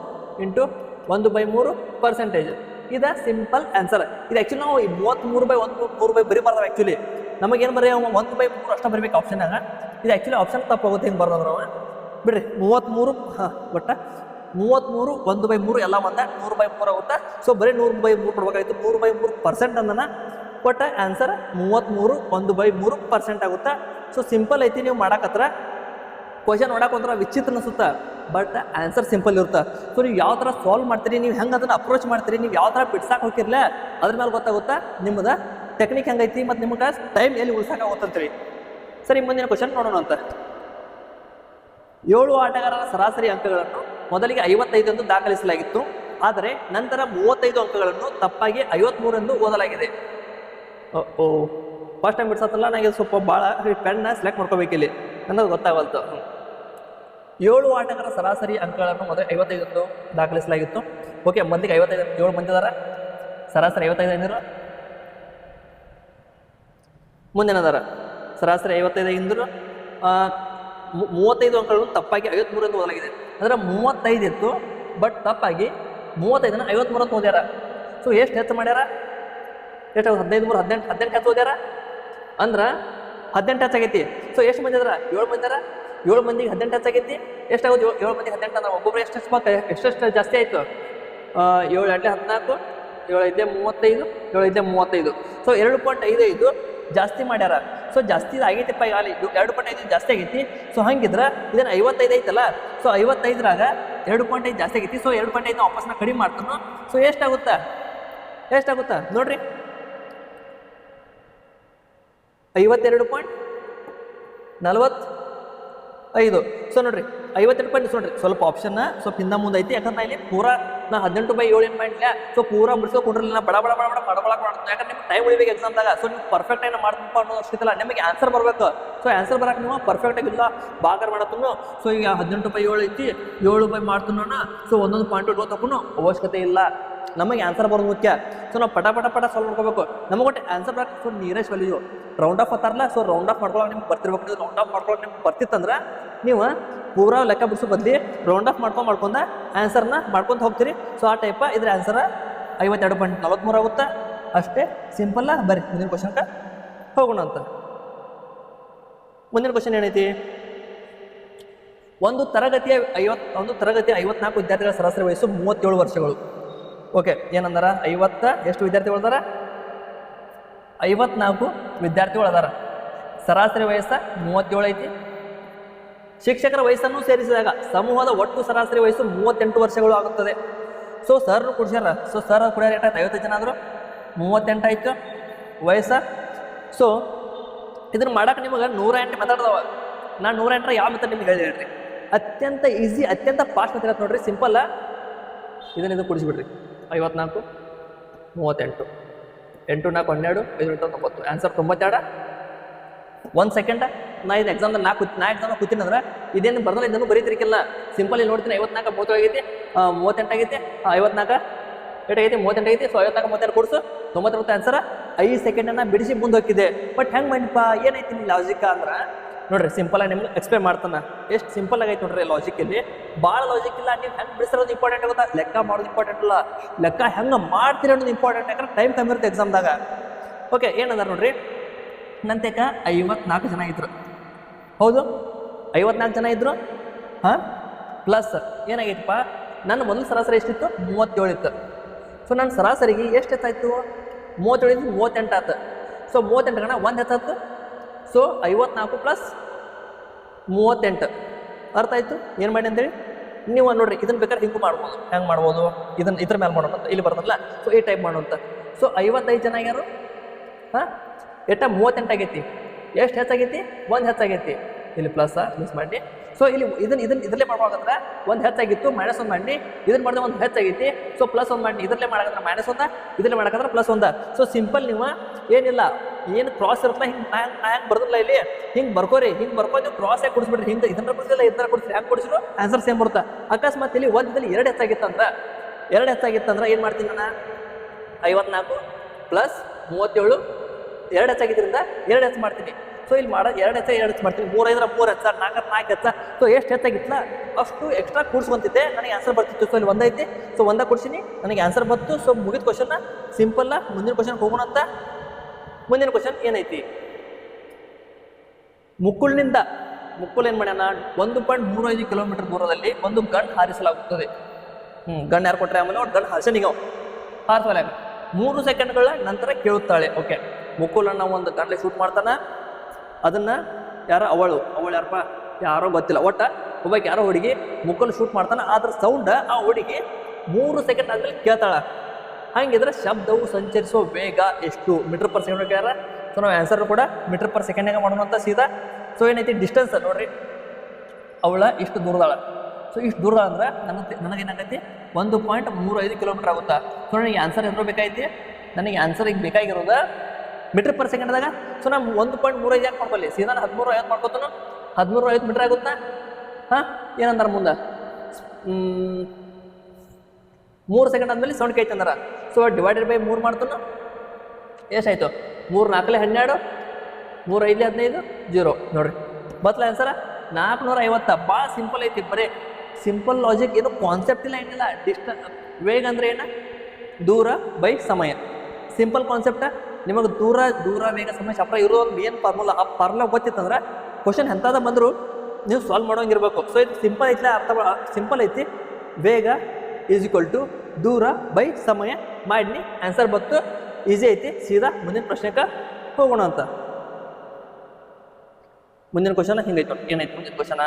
× 1/3%. ಇದು ಸಿಂಪಲ್ ಆನ್ಸರ್. ಇದು ಆ್ಯಕ್ಚುಲಿ ನಾವು 33/1 ಬರಿಬಾರ್ದು. ಆ್ಯಕ್ಚುಲಿ ನಮಗೇನು ಬರೀ 1/3 ಅಷ್ಟೇ ಬರೀಬೇಕು ಆಪ್ಷನ್ನಾಗ. ಇದು ಆ್ಯಕ್ಚುಲಿ ಆಪ್ಷನ್ ತಪ್ಪು ಹೋಗುತ್ತೆ. ಹಿಂಗೆ ಬರ್ದಂದ್ರೆ ನಾವು ಬಿಡ್ರಿ 33. ಹಾಂ, ಒಟ್ಟು 33 1/3 ಎಲ್ಲ ಒಂದ 100/3 ಆಗುತ್ತಾ. ಸೊ ಬರೀ 100/3 ಕೊಡ್ಬೇಕಾಗಿತ್ತು. 100/3% ಅಂದನ ಒಟ್ಟು ಆನ್ಸರ್ 33 1/3% ಆಗುತ್ತಾ. ಸೊ ಸಿಂಪಲ್ ಐತಿ. ನೀವು ಮಾಡಕತ್ರ ಕ್ವಶನ್ ನೋಡಕ್ಕೆ ಒಂಥರ ವಿಚಿತ್ರ ಅನಿಸುತ್ತಾ, ಬಟ್ ಆನ್ಸರ್ ಸಿಂಪಲ್ ಇರುತ್ತೆ. ಸೊ ನೀವು ಯಾವ ಥರ ಸಾಲ್ವ್ ಮಾಡ್ತೀರಿ, ನೀವು ಹೆಂಗೆ ಅದನ್ನು ಅಪ್ರೋಚ್ ಮಾಡ್ತೀರಿ, ನೀವು ಯಾವ ಥರ ಬಿಡ್ಸಾಕೆ ಹೋಗಿರಲಿಲ್ಲ ಅದ್ರ ಮೇಲೆ ಗೊತ್ತಾಗುತ್ತಾ ನಿಮ್ಮದು ಟೆಕ್ನಿಕ್ ಹೆಂಗೈತಿ ಮತ್ತು ನಿಮಗೆ ಟೈಮ್ ಎಲ್ಲಿ ಉಳಿಸಾಕಾಗುತ್ತಂತೀರಿ. ಸರಿ, ಮುಂದಿನ ಕ್ವಶನ್ ನೋಡೋಣ ಅಂತ. 7 ಆಟಗಾರರ ಸರಾಸರಿ ಅಂಕಗಳನ್ನು ಮೊದಲಿಗೆ 55 ಎಂದು ದಾಖಲಿಸಲಾಗಿತ್ತು. ಆದರೆ ನಂತರ 35 ಅಂಕಗಳನ್ನು ತಪ್ಪಾಗಿ 53 ಎಂದು ಓದಲಾಗಿದೆ. ಫಸ್ಟ್ ಟೈಮ್ ಬಿಡ್ಸತ್ತಲ್ಲ, ನನಗೆ ಸ್ವಲ್ಪ ಭಾಳ ಪೆನ್ನ ಸೆಲೆಕ್ಟ್ ಮಾಡ್ಕೋಬೇಕಿಲ್ಲಿ, ಅನ್ನೋದು ಗೊತ್ತಾಗಲ್ತು. 7 ಆಟಗಾರರ ಸರಾಸರಿ ಅಂಕಗಳನ್ನು ಮೊದಲು 55 ಎಂದು ದಾಖಲಿಸಲಾಗಿತ್ತು. ಓಕೆ, ಮೊದಲಿಗೆ 55 7 ಮಂದಿ ಅದಾರ, ಸರಾಸರಿ 55 ಎಂದರು. ಮುಂದಿನದಾರ ಸರಾಸರಿ 55 ಎಂದರು. 35 ಅಂಕಗಳನ್ನು ತಪ್ಪಾಗಿ 53 ಎಂದು ಓದಲಾಗಿದೆ. ಅಂದರೆ 35 ಇತ್ತು, ಬಟ್ ತಪ್ಪಾಗಿ 35ನ 53 ಅಂತ ಓದ್ಯಾರ. ಸೊ ಎಷ್ಟು ಹೆಚ್ಚು ಮಾಡ್ಯಾರ? ಎಷ್ಟು? 15 3 18 ಹೆಚ್ಚು ಓದ್ಯಾರ. ಅಂದ್ರೆ 18 ಹೆಚ್ಚಾಗೈತಿ. ಸೊ ಎಷ್ಟು ಮಂದಿ ಅದಾರ? 7 ಮಂದಿ ಅದಾರ. 7 ಮಂದಿಗೆ 18 ಹೆಚ್ಚಾಗೈತಿ. ಎಷ್ಟಾಗೋದು? 7 ಮಂದಿಗೆ 18 ಅಂದ್ರೆ ಒಬ್ಬೊಬ್ರು ಎಷ್ಟು ಜಾಸ್ತಿ ಆಯಿತು? 7 2 14, 7 5 35, 7 5 35. ಸೊ 2.55 ಜಾಸ್ತಿ ಮಾಡ್ಯಾರ. ಸೊ ಜಾಸ್ತಿ ಆಗೈತಿಪ್ಪ. ಈಗ ಅಲ್ಲಿ 2.5 ಜಾಸ್ತಿ ಆಗೈತಿ. ಸೊ ಹಂಗಿದ್ರೆ ಇದನ್ನು 55 ಐತಲ್ಲ. ಸೊ 55ರಾಗ 2.5 ಜಾಸ್ತಿ ಆಗೈತಿ. ಸೊ 2.5 ವಾಪಸ್ನ ಕಡಿಮೆ ಮಾಡ್ತಾನು. ಸೊ ಎಷ್ಟಾಗುತ್ತಾ ನೋಡ್ರಿ? 52.45. ಸೊ ನೋಡ್ರಿ 52 ನೋಡ್ರಿ, ಸ್ವಲ್ಪ ಆಪ್ಷನ್ ಸ್ವಲ್ಪ ಹಿಂದೆ ಮುಂದೆ ಐತಿ. ಯಾಕಂದ್ರೆ ಇಲ್ಲಿ ಪೂರಾ ನಾ 18/7 ಏನು ಮಾಡಿಲ್ಲ. ಸೊ ಪೂರಾ ಬಿಡಿಸೋ ಕುಂಡ್ರಲ್ಲ, ಬಡ ಬಡ ಬಡ ಬಡ ಬಡಬಳಕ್ ಮಾಡ್ತೀನಿ. ಯಾಕಂದ್ರೆ ನಿಮ್ಗೆ ಟೈಮ್ ಉಳಿಬೇಕು ಎಕ್ಸಾಮ್ದಾಗ. ಸೊ ನೀವು ಪರ್ಫೆಕ್ಟ್ ಆಗಿ ಮಾಡ್ತಪ್ಪ ಅನ್ನೋದು ಅಷ್ಟಿಲ್ಲ, ನಿಮಗೆ ಆನ್ಸರ್ ಬರ್ಬೇಕು. ಸೊ ಆನ್ಸರ್ ಬರಕ್ಕೆ ನೀವು ಪರ್ಫೆಕ್ಟ್ ಆಗಿಲ್ಲ ಬಾಗರ್ ಮಾಡತ್ತೂ. ಸೊ ಈಗ 18/7 ಐತಿ, 7 ಮಾಡ್ತೀನೋಣ. ಸೊ ಒಂದೊಂದು ಪಾಯಿಂಟ್ ತಗೊಂಡು ಅವಶ್ಯಕತೆ ಇಲ್ಲ, ನಮಗೆ ಆನ್ಸರ್ ಬರೋದು ಮುಖ್ಯ. ಸೊ ನಾವು ಪಟ ಪಟ ಪಟ ಸಾಲ್ವ್ ಮಾಡ್ಕೋಬೇಕು. ನಮಗೆ ಒಟ್ಟು ಆನ್ಸರ್ ಬರಕ್ಕೆ so nearest value round off ಅತ್ತಾರಲ್ಲ. ಸೊ ರೌಂಡ್ ಆಫ್ ಮಾಡ್ಕೊಳ್ಳೋಕೆ ನಿಮ್ಗೆ ಬರ್ತಿರ್ಬೇಕು. ನೀವು ರೌಂಡ್ ಆಫ್ ಮಾಡ್ಕೊಳ್ಳೋಕೆ ನಿಮ್ಗೆ ಬರ್ತಿತ್ತಂದ್ರೆ ನೀವು ಪೂರಾ ಲೆಕ್ಕ ಬಿಡಿಸೋ ಬದಲಿ ರೌಂಡ್ ಆಫ್ ಮಾಡ್ಕೊಂಡು ಆನ್ಸರ್ನ ಮಾಡ್ಕೊಂಡು ಹೋಗ್ತೀರಿ. ಸೊ ಆ ಟೈಪ ಇದ್ರ ಆನ್ಸರ್ 52.43 ಆಗುತ್ತೆ. ಅಷ್ಟೇ ಸಿಂಪಲ್ಲ. ಬರ್ರಿ ಮುಂದಿನ ಕ್ವಶನ್ಗೆ ಹೋಗೋಣ ಅಂತ. ಮುಂದಿನ ಕ್ವಶನ್ ಏನೈತಿ, ಒಂದು ತರಗತಿಯ 54 ವಿದ್ಯಾರ್ಥಿಗಳ ಸರಾಸರಿ ವಯಸ್ಸು 37 ವರ್ಷಗಳು. ಓಕೆ, ಏನಂದಾರ 50 ಎಷ್ಟು ವಿದ್ಯಾರ್ಥಿಗಳು ಅದಾರ? 54 ವಿದ್ಯಾರ್ಥಿಗಳು ಅದಾರ. ಸರಾಸರಿ ವಯಸ್ಸ 37 ಐತಿ. ಶಿಕ್ಷಕರ ವಯಸ್ಸನ್ನು ಸೇರಿಸಿದಾಗ ಸಮೂಹದ ಒಟ್ಟು ಸರಾಸರಿ ವಯಸ್ಸು 38 ವರ್ಷಗಳು ಆಗುತ್ತದೆ. ಸೊ ಸರ್ನು ಕುಡ್ಸ್ಯಾರ. ಸೊ ಸರ್ ಕುಡಿಯಾರ ಏಟಾಯ್ತು? 55 ಜನ ಆದರು, 38 ಆಯ್ತು ವಯಸ್ಸ. ಸೊ ಇದನ್ನ ಮಾಡಕ್ಕೆ ನಿಮಗೆ 108 ಮೆಥಡ್ ಅದಾವ. ನಾನು 108 ಯಾವ ಮೆಥಡ್ ನಿಮ್ಗೆ ಹೇಳ್ರಿ. ಅತ್ಯಂತ ಈಸಿ, ಅತ್ಯಂತ ಫಾಸ್ಟ್ ಮೆಥಡ್ ನೋಡ್ರಿ, ಸಿಂಪಲ್. ಇದನ್ನ ಕುಡಿಸ್ಬಿಡ್ರಿ. 54 38 8 4 12 5 9 ಆನ್ಸರ್ 92. 1 ಸೆಕೆಂಡ್. ನಾ ಇದು ಎಕ್ಸಾಮ್ದಾಗ ನಾ ಎಕ್ಸಾಮ್ ಕೂತೀನಿ ಅಂದ್ರೆ ಇದೇನು ಬರ್ದಲ್ಲ, ಇದನ್ನು ಬರೀತಿರ್ಕಿಲ್ಲ. ಸಿಂಪಲ್ ಇಲ್ಲಿ ನೋಡ್ತೀನಿ. 54 37 ಆಗೈತಿ, 38 ಆಗೈತಿ, 54 8 ಆಗೈತಿ, 38 ಆಗೈತಿ. ಸೊ 54 32 ಕೊಡ್ಸು 92 ಆನ್ಸರ್. 5 ಸೆಕೆಂಡನ್ನು ಬಿಡಿಸಿ ಮುಂದೆ ಹೋಗಿದ್ದೆ. ಬಟ್ ಹೆಂಗೆ ಮಾಡಿಪ್ಪ, ಏನೈತಿ ನಿಮ್ಮ ಲಾಜಿಕ್ ಅಂದ್ರೆ ನೋಡ್ರಿ, ಸಿಂಪಲ್ ಆಗಿ ನಿಮ್ಗೆ ಎಕ್ಸ್ಪ್ಲೇನ್ ಮಾಡ್ತಾನೆ. ಎಷ್ಟು ಸಿಂಪಲ್ ಆಗೈತೆ ನೋಡ್ರಿ ಲಾಜಿಕ್. ಇಲ್ಲಿ ಭಾಳ ಲಾಜಿಕ್ ಇಲ್ಲ. ನೀವು ಹೆಂಗೆ ಬಿಡಿಸಿರೋದು ಇಂಪಾರ್ಟೆಂಟ್ ಆಗುತ್ತಾ, ಲೆಕ್ಕ ಮಾಡೋದು ಇಂಪಾರ್ಟೆಂಟ್ ಇಲ್ಲ, ಲೆಕ್ಕ ಹೆಂಗೆ ಮಾಡ್ತೀರ ಅನ್ನೋದು ಇಂಪಾರ್ಟೆಂಟ್. ಯಾಕಂದ್ರೆ ಟೈಮ್ ಕಮ್ಮಿ ಇರುತ್ತೆ ಎಕ್ಸಾಮ್ದಾಗ. ಓಕೆ, ಏನಂದಾರ ನೋಡ್ರಿ, ನಂತೇಕ 54 ಜನ ಇದ್ರು. ಹೌದು, 54 ಜನ ಇದ್ರು. ಹಾಂ, ಪ್ಲಸ್ ಏನಾಗೈತಪ್ಪ, ನನ್ನ ಮೊದಲು ಸರಾಸರಿ ಎಷ್ಟಿತ್ತು? 37 ಇತ್ತು. ಸೊ ನನ್ನ ಸರಾಸರಿಗೆ ಎಷ್ಟು ಹೆಚ್ಚಾಯ್ತು? 37 ಇದ್ದು 38 ಆಯ್ತು. ಸೊ 38 ಗಣ 1 ಹೆಚ್ಚಾಯ್ತು. ಸೊ 54 ಪ್ಲಸ್ 38 ಅರ್ಥ ಆಯ್ತು ಏನು ಮಾಡಿ ಅಂತೇಳಿ. ನೀವು ನೋಡ್ರಿ, ಇದನ್ನ ಬೇಕಾದ್ರೆ ಹಿಂಗೂ ಮಾಡ್ಬೋದು. ಹೆಂಗೆ ಮಾಡ್ಬೋದು, ಇದನ್ನ ಇದ್ರ ಮೇಲೆ ಮಾಡೋಣ ಅಂತ ಇಲ್ಲಿ ಬರ್ತದಲ್ಲ. ಸೊ ಈ ಟೈಪ್ ಮಾಡೋಂತ. ಸೊ 55 ಜನ ಆಗ್ಯಾರು. ಹಾಂ, 38 ಆಗೈತಿ. ಎಷ್ಟು ಹೆಚ್ಚಾಗೈತಿ? 1 ಹೆಚ್ಚಾಗೈತಿ. ಇಲ್ಲಿ ಪ್ಲಸ್ ಮಾಡಿ. ಸೊ ಇಲ್ಲಿ ಇದರಲ್ಲೇ ಮಾಡ್ಬೇಕಾದ್ರೆ 1 ಹೆಚ್ಚಾಗಿತ್ತು, -1 ಮಾಡಿ. ಇದನ್ನ ಮಾಡಿದ್ರೆ 1 ಹೆಚ್ಚಾಗೈತಿ. ಸೊ +1 ಮಾಡಿ. ಇದರಲ್ಲೇ ಮಾಡಕಂದ್ರೆ -1, ಇದರಲ್ಲೇ ಮಾಡಕಂದ್ರೆ +1. So simple. ನೀವು ಏನಿಲ್ಲ, ಏನು ಕ್ರಾಸ್ ಇರುತ್ತಲ್ಲ, ಹಿಂಗೆ ಬರ್ದಿಲ್ಲ ಇಲ್ಲಿ, ಹಿಂಗೆ ಬರ್ಕೋರಿ. ಹಿಂಗೆ ಬರ್ಕೊಂಡು ಕ್ರಾಸ್ ಆಗಿ ಕೊಡಿಸ್ಬಿಡ್ರಿ. ಹಿಂಗೆ ಇದನ್ನ ಕೊಡಿಸಿಲ್ಲ, ಇದನ್ನ ಕೊಡಿಸ್ರಿ. ಹೆಂಗೆ ಕೊಡಿಸಿದ್ರು ಆನ್ಸರ್ ಸೇಮ್ ಬರುತ್ತೆ. ಅಕಸ್ಮಾತ್ ಇಲ್ಲಿ 1 2 ಹೆಚ್ಚಾಗಿತ್ತಂದ್ರೆ ಏನು ಮಾಡ್ತೀನಿ ನಾನು? 54 ಪ್ಲಸ್ 37 2 ಹೆಚ್ಚಾಗಿದ್ದರಿಂದ 2 ಹೆಚ್ಚು ಮಾಡ್ತೀನಿ. ಸೊ ಇಲ್ಲಿ ಮಾಡೋದು 2 ಹೆಚ್ಚು ಮಾಡ್ತೀನಿ. 3 5 3 ಹೆಚ್ಚ, 4 4 ಹೆಚ್ಚ. ಸೊ ಎಷ್ಟು ಹೆಚ್ಚಾಗಿತ್ತಲ್ಲ ಅಷ್ಟು ಎಕ್ಸ್ಟ್ರಾ ಕೂಡ್ಸ್ಕೊಂತಿದ್ದೆ, ನನಗೆ ಆನ್ಸರ್ ಬರ್ತಿತ್ತು. ಸೊ ಇಲ್ಲಿ 1 ಐತಿ. ಸೊ 1 ಕೊಡ್ತೀನಿ, ನನಗೆ ಆನ್ಸರ್ ಬಂತು. ಸೊ ಮುಗಿದ ಕ್ವಶನ್ನ ಸಿಂಪಲ್ಲ. ಮುಂದಿನ ಕ್ವಶನ್ ಹೋಗೋಣ ಅಂತ. ಮುಂದಿನ ಕ್ವಶನ್ ಏನೈತಿ, ಮುಕ್ಕುಲ್ ಏನು ಮಾಡ್ಯಾನ? 1.35 ಕಿಲೋಮೀಟರ್ ದೂರದಲ್ಲಿ ಒಂದು ಗನ್ ಹಾರಿಸಲಾಗುತ್ತದೆ. ಗನ್ ಯಾರು ಕೊಟ್ಟರೆ? ಆಮೇಲೆ ಅವ್ರು ಗನ್ ಹಾರಿಸನಿಗೆ ಹಾರಿಸಲ್ಲ. 3 ಸೆಕೆಂಡ್ಗಳ ನಂತರ ಕೇಳುತ್ತಾಳೆ. ಓಕೆ, ಮುಕ್ಕುಲನ್ನ ಒಂದು ಗನ್ಲೆ ಶೂಟ್ ಮಾಡ್ತಾನೆ. ಅದನ್ನು ಅವಳು ಯಾರಪ್ಪ ಯಾರೋ ಗೊತ್ತಿಲ್ಲ, ಒಟ್ಟ ಒಬ್ಬಕ್ಕೆ ಯಾರೋ ಹುಡುಗಿ ಮುಕ್ಕಲು ಶೂಟ್ ಮಾಡ್ತಾನೆ. ಅದ್ರ ಸೌಂಡ್ ಆ ಹುಡುಗಿ 3 ಸೆಕೆಂಡ್ ಆದ್ಮೇಲೆ ಕೇಳ್ತಾಳ. ಹಂಗಿದ್ರೆ ಶಬ್ದವು ಸಂಚರಿಸುವ ವೇಗ ಎಷ್ಟು? ಮೀಟರ್ ಪರ್ ಸೆಕೆಂಡ್ ಕೇಳ್ಯಾರ. ಸೊ ನಾವು ಆನ್ಸರ್ ಕೂಡ ಮೀಟರ್ ಪರ್ ಸೆಕೆಂಡ್ನಾಗ ಮಾಡೋಣ ಅಂತ ಸೀದಾ. ಸೊ ಏನೈತಿ ಡಿಸ್ಟೆನ್ಸ್ ನೋಡ್ರಿ, ಅವಳ ಇಷ್ಟು ದೂರದಾಳ. ಸೊ ಇಷ್ಟು ದೂರದ ಅಂದ್ರೆ ನನಗೇನಾಗೈತಿ 1.35 ಕಿಲೋಮೀಟರ್ ಆಗುತ್ತಾ. ಸೊ ನನಗೆ ಆನ್ಸರ್ ಎದುರು ಬೇಕಾಯ್ತಿ. ನನಗೆ ಆನ್ಸರ್ ಈಗ ಬೇಕಾಗಿರೋದ ಮೀಟರ್ ಪರ್ ಸೆಕೆಂಡ್ದಾಗ. ಸೊ ನಾನು 1.35 ಯಾಕೆ ಮಾಡ್ಕೊಳ್ಳಿ, ಸೀದಾ 1350 ಮಾಡ್ಕೊತಾನು. 1350 ಮೀಟರ್ ಆಗುತ್ತಾ? ಹಾಂ, ಏನಂದಾರ ಮುಂದೆ 3 ಸೆಕೆಂಡ್ ಆದಮೇಲೆ ಸೌಂಡ್ ಕೈತೆ ಅಂದಾರ. So divided by 3 ಮಾಡ್ತಾನು. ಎಷ್ಟಾಯ್ತು? 3 4 12, 3 5 15 0. ನೋಡ್ರಿ ಬತ್ತಲ ಆನ್ಸರ 450. ಭಾಳ ಸಿಂಪಲ್ ಐತಿ. ಬರೀ ಸಿಂಪಲ್ ಲಾಜಿಕ್, ಏನು ಕಾನ್ಸೆಪ್ಟ್ ಇಲ್ಲ, ಏನಿಲ್ಲ. ವೇಗ ಅಂದ್ರೆ ಏನು? ದೂರ ಬೈ ಸಮಯ. Simple concept. ನಿಮಗೆ ದೂರ ವೇಗ ಸಮಯ ಶಾಸ್ತ್ರ ಇರೋದು ಮೇನ್ ಫಾರ್ಮುಲಾ. ಆ ಫಾರ್ಮುಲಾ ಗೊತ್ತಿತ್ತಂದ್ರೆ ಕ್ವಶನ್ ಎಂಥದ ಬಂದರೂ ನೀವು ಸಾಲ್ವ್ ಮಾಡೋಂಗಿರ್ಬೇಕು. ಸೊ ಇದು ಸಿಂಪಲ್ ಐತಿ, ಸಿಂಪಲ್ ಐತಿ. ವೇಗ = ದೂರ ಬೈ ಸಮಯ ಮಾಡಿ ಆನ್ಸರ್ ಬತ್ತು. ಈಸಿ ಐತಿ. ಸೀದಾ ಮುಂದಿನ ಪ್ರಶ್ನೆಗೆ ಹೋಗೋಣ ಅಂತ. ಮುಂದಿನ ಕ್ವಶನ್ ಹಿಂಗೈತು. ಏನೈತಿ ಮುಂದಿನ ಕ್ವಶನ?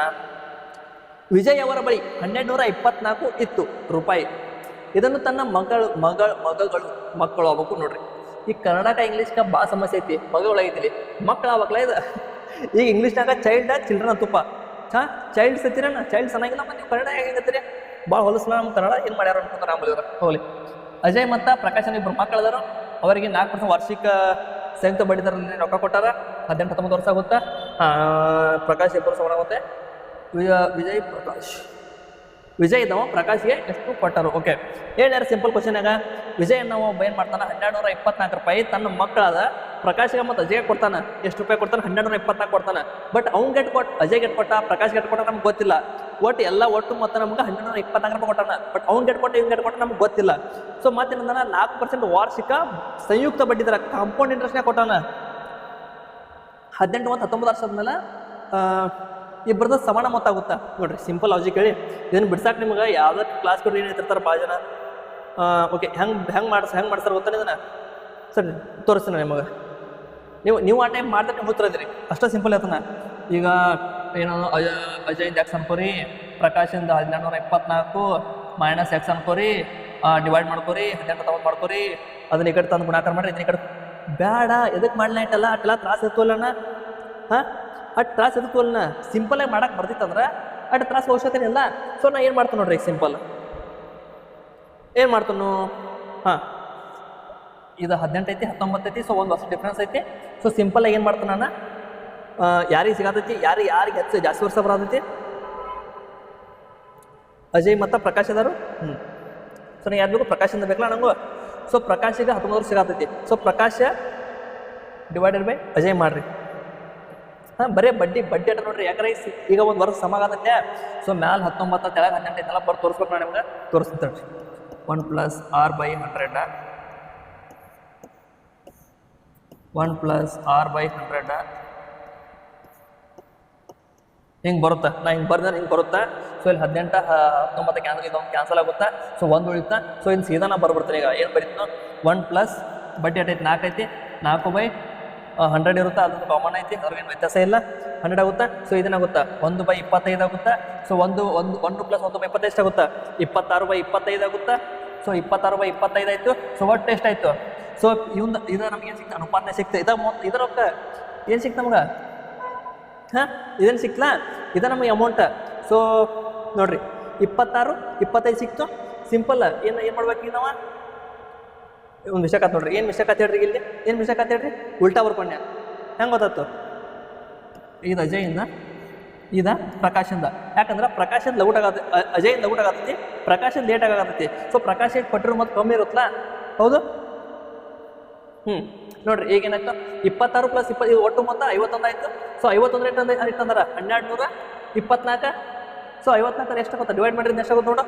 ವಿಜಯ್ ಅವರ ಬಳಿ 1224 ಇತ್ತು ರೂಪಾಯಿ. ಇದನ್ನು ತನ್ನ ಮಕ್ಕಳು ಆಗ್ಬೇಕು. ನೋಡ್ರಿ, ಈ ಕನ್ನಡಕ ಇಂಗ್ಲೀಷ್ಗೆ ಭಾಳ ಸಮಸ್ಯೆ ಐತಿ. ಮಗಳು ಐತಿಲಿ ಮಕ್ಕಳು ಆಗ್ಬೇಕಲ್ಲ ಇದು. ಈಗ ಇಂಗ್ಲೀಷ್ನಾಗ ಚಿಲ್ಡ್ರನ್ ತುಪ್ಪ. ಹಾಂ ಚೈಲ್ಡ್ಸ್ ಐತಿರಣ್ಣ ಚೈಲ್ಡ್ಸ್ ಚೆನ್ನಾಗಿಲ್ಲ ಮತ್ತು ನೀವು ಕನ್ನಡ ಹೆಂಗತ್ತೀರಿ ಭಾಳ ಹೊಲಸಲ್ಲ ನಮ್ಮ ಕನ್ನಡ ಏನು ಮಾಡ್ಯಾರ ಅನ್ಕೊಂತಾರೆ ಆಂಬಲಿಯವರು ಹೋಗ್ಲಿ. ಅಜಯ್ ಮತ್ತು ಪ್ರಕಾಶನ್ ಇಬ್ಬರು ಮಕ್ಕಳದಾರು, ಅವರಿಗೆ 4% ವಾರ್ಷಿಕ ಸಂಯುಕ್ತ ಬಡ್ಡಿ ದರದಲ್ಲಿ ರೊಕ್ಕ ಕೊಟ್ಟಾರ. 18-19 ವರ್ಷ ಆಗುತ್ತಾ. ಪ್ರಕಾಶ್ ಇಬ್ಬರು ಸಮಾನ ಆಗುತ್ತೆ. ವಿಜಯ್ ನಾವು ಪ್ರಕಾಶ್ಗೆ ಎಷ್ಟು ಕೊಟ್ಟರು? ಓಕೆ ಹೇಳ್ಯಾರ ಸಿಂಪಲ್ ಕ್ವಶನ್ಯಾಗ. ವಿಜಯ್ ನಾವು ಏನು ಮಾಡ್ತಾನೆ 1224 ರೂಪಾಯಿ ತನ್ನ ಮಕ್ಕಳಾದ ಪ್ರಕಾಶ್ಗೆ ಮತ್ತು ಅಜಯ್ಗೆ ಕೊಡ್ತಾನೆ. ಎಷ್ಟು ರೂಪಾಯಿ ಕೊಡ್ತಾನೆ? 1224 ಕೊಡ್ತಾನೆ. ಬಟ್ ಅವ್ನು ಗೆಟ್ ಕೊಟ್ಟು ಅಜಯ್ ಗೆಟ್ ಕೊಟ್ಟ ಪ್ರಕಾಶ್ ಗೆಟ್ ಕೊಟ್ಟ ನಮ್ಗೆ ಗೊತ್ತಿಲ್ಲ. ಒಟ್ಟು ಮೊತ್ತ ನಮ್ಗೆ 1224 ರೂಪಾಯಿ ಕೊಟ್ಟಾನ. ಬಟ್ ಅವ್ನು ಗೆಟ್ ಕೊಟ್ಟು ಇವ್ನು ಗೆಟ್ ಕೊಟ್ಟ ನಮ್ಗೆ ಗೊತ್ತಿಲ್ಲ. ಸೊ ಮತ್ತೇನಂದ್ರೆ 4% ವಾರ್ಷಿಕ ಸಂಯುಕ್ತ ಬಡ್ಡಿ ದರ ಕಾಂಪೌಂಡ್ ಇಂಟ್ರೆಸ್ಟ್ನಾಗ ಕೊಟ್ಟಾನ. 18 ಮತ್ತು 19 ವರ್ಷ ಆದ್ಮೇಲೆ ಇಬ್ಬರದ ಸಮಾನ ಮೊತ್ತ ಆಗುತ್ತಾ ನೋಡ್ರಿ. ಸಿಂಪಲ್ ಲಾಜಿಕ್ ಹೇಳಿ ಇದನ್ನು ಬಿಡ್ಸಾಕ ನಿಮ್ಗೆ ಯಾವ್ದಾರು ಕ್ಲಾಸ್ ಕೊಡಿ ಏನು ಹೇಳ್ತಿರ್ತಾರೆ ಭಾಳ ಜನ. ಓಕೆ ಹೆಂಗೆ ಮಾಡ್ತಾರೆ ಗೊತ್ತಾನೆ ಇದನ್ನು ಸರಿ ತೋರಿಸ್ತೀನಿ ನಿಮಗೆ. ನೀವು ಆ ಟೈಮ್ ಮಾಡ್ತಾರೆ ನೀವು ಗೊತ್ತಿರೋದ್ರಿ ಅಷ್ಟೇ ಸಿಂಪಲ್ ಆಯ್ತಾನ. ಈಗ ಏನೋ ಅಜಯ್ ಎಕ್ಸ್ ಅನ್ಕೋರಿ, ಪ್ರಕಾಶಿಂದ 1224 ಮೈನಸ್ ಎಕ್ಸ್ ಅನ್ಕೋರಿ, ಡಿವೈಡ್ ಮಾಡ್ಕೋರಿ, 18 ಮಾಡ್ಕೋರಿ, ಅದನ್ನ ಈ ಕಡೆ ತಂದು ಗುಣಾಕಾರ ಮಾಡ್ರಿ, ಇದನ್ನ ಈ ಕಡೆ ಬೇಡ. ಎದಕ್ಕೆ ಮಾಡಲ ಇಟ್ಟಲ್ಲ ಅಟ್ಟೆಲ್ಲ ತ್ರಾಸ ಇರ್ತವಲ್ಲಣ್ಣ. ಹಾಂ ಅಟ್ ತ್ರಾಸ ಇರ್ತವಲ್ಲ ಸಿಂಪಲಾಗಿ ಮಾಡಕ್ಕೆ ಬರ್ತಿತ್ತಂದ್ರೆ ಅಟ್ ತ್ರಾಸ ಅವಶ್ಯಕತೆ ಇಲ್ಲ. ಸೊ ನಾ ಏನು ಮಾಡ್ತಾನೆ ನೋಡ್ರಿ, ಸಿಂಪಲ್ ಏನು ಮಾಡ್ತಾನು. ಹಾಂ ಇದು 18 ಐತಿ 19 ಐತಿ. ಸೊ ಒಂದು ವರ್ಷ ಡಿಫ್ರೆನ್ಸ್ ಐತಿ. ಸೊ ಸಿಂಪಲಾಗಿ ಏನು ಮಾಡ್ತಾನೆ ನಾನು ಯಾರಿಗೆ ಸಿಗತೈತಿ ಯಾರಿಗೆ ಹೆಚ್ಚು ಜಾಸ್ತಿ ವರ್ಷ ಬರತೈತಿ ಅಜಯ್ ಮತ್ತು ಪ್ರಕಾಶ್ ಅದಾರು. ಸೊ ನಾ ಯಾರು ಬೇಕು ಪ್ರಕಾಶಿಂದ ಬೇಕಲ್ಲ ನಂಗೂ. ಸೊ ಪ್ರಕಾಶಿಗೆ 19 ವರ್ಷ ಸಿಗತೈತಿ. So Prakash divided by Ajay ಮಾಡ್ರಿ. ಹಾಂ ಬರೀ ಬಡ್ಡಿ ಅಟ ನೋಡ್ರಿ. ಯಾಕಂದ್ರೆ ಈಗ ಒಂದು ವರ್ಷ ಸಮ ಆಗತ್ತೆ. ಸೊ ಮ್ಯಾಲೆ 19 ತೆಳಗೆ 18 ಐತೆಲ್ಲ ತೋರಿಸ್ಬೇಕು. ನಾನು ನಿಮ್ಗೆ ತೋರಿಸ್ತೀನಿ. 1 + r/100 1 + r/100 ಹಿಂಗೆ ಬರುತ್ತಾ. ನಾ ಹಿಂಗೆ ಬರ್ದಾನೆ ಹಿಂಗೆ ಬರುತ್ತಾ. ಸೊ ಇಲ್ಲಿ 18 19 ಕ್ಯಾನ್ಸಲ್ ಆಗುತ್ತಾ. ಸೊ 1 ಉಳಿತಾ. ಸೊ ಇನ್ನು ಸೀದಾ ನಾ ಬರ್ಬಿಡ್ತೀನಿ. ಈಗ ಏನು ಬರೀತು 1 ಪ್ಲಸ್ ಬಡ್ಡಿ ಎಟ್ಟೈತಿ 4 ಐತಿ. 4/100 ಇರುತ್ತಾ. ಅದೊಂದು ಕಾಮನ್ ಐತಿ, ಅದ್ರಾಗೇನು ವ್ಯತ್ಯಾಸ ಇಲ್ಲ. 100 ಆಗುತ್ತಾ. ಸೊ ಇದೇನಾಗುತ್ತಾ 1/25 ಆಗುತ್ತಾ. ಸೊ 1 + 1/25 ಎಷ್ಟಾಗುತ್ತಾ 26/25 ಆಗುತ್ತಾ. ಸೊ 26/25 ಆಯಿತು. ಸೊ ಒಟ್ಟು ಎಷ್ಟಾಯಿತು? ಸೊ ಇದು ನಮ್ಗೆ ಏನು ಸಿಕ್ತ ಅನುಪಾತನೆ ಸಿಕ್ತು. ಇದರೊಕ್ಕ ಏನು ಸಿಕ್ತು ನಮ್ಗೆ? ಹಾಂ ಇದೇನು ಸಿಕ್ತಲ್ಲ ಇದು ನಮಗೆ ಅಮೌಂಟ್. ಸೊ ನೋಡ್ರಿ 26/25 ಸಿಕ್ತು. ಸಿಂಪಲ್ ಏನು ಮಾಡ್ಬೇಕು ಈಗ ನಾವು ಒಂದು ವಿಷಯ ಕತ್ ನೋಡ್ರಿ. ಏನು ವಿಷಯ ಕತ್ ಹೇಳ್ರಿ ಇಲ್ಲಿ? ಏನು ವಿಷಯ ಕತ್ ಹೇಳ್ರಿ? ಉಲ್ಟಾ ಬರ್ಕೊಂಡೆ ಹೆಂಗೆ ಗೊತ್ತಾಯ್ತು? ಇದು ಅಜಯಿಂದ ಇದು ಪ್ರಕಾಶಿಂದ. ಯಾಕಂದ್ರೆ ಪ್ರಕಾಶಿಂದ ಲೌಟ್ ಆಗತ್ತೆ, ಅಜಯಿಂದ ಲೌಟ್ ಆಗತ್ತೈತಿ, ಪ್ರಕಾಶಿಂದ ಲೇಟ್ ಆಗತ್ತೈತಿ. ಸೊ ಪ್ರಕಾಶಿಗೆ ಕೊಟ್ಟಿರೋ ಮತ್ತು ಕಮ್ಮಿ ಇರುತ್ತಲ್ಲ. ಹೌದು. ನೋಡ್ರಿ ಈಗ ಏನಾಯ್ತು 26 + 20 ಒಟ್ಟು ಮೊತ್ತ 51 ಆಯಿತು. ಸೊ 51 ಇಟ್ಟಂದ್ರೆ 1224. ಸೊ 54 ಎಷ್ಟಾಗುತ್ತೆ ಡಿವೈಡ್ ಮಾಡಿದ್ರೆ ಎಷ್ಟಾಗುತ್ತೆ ನೋಡು.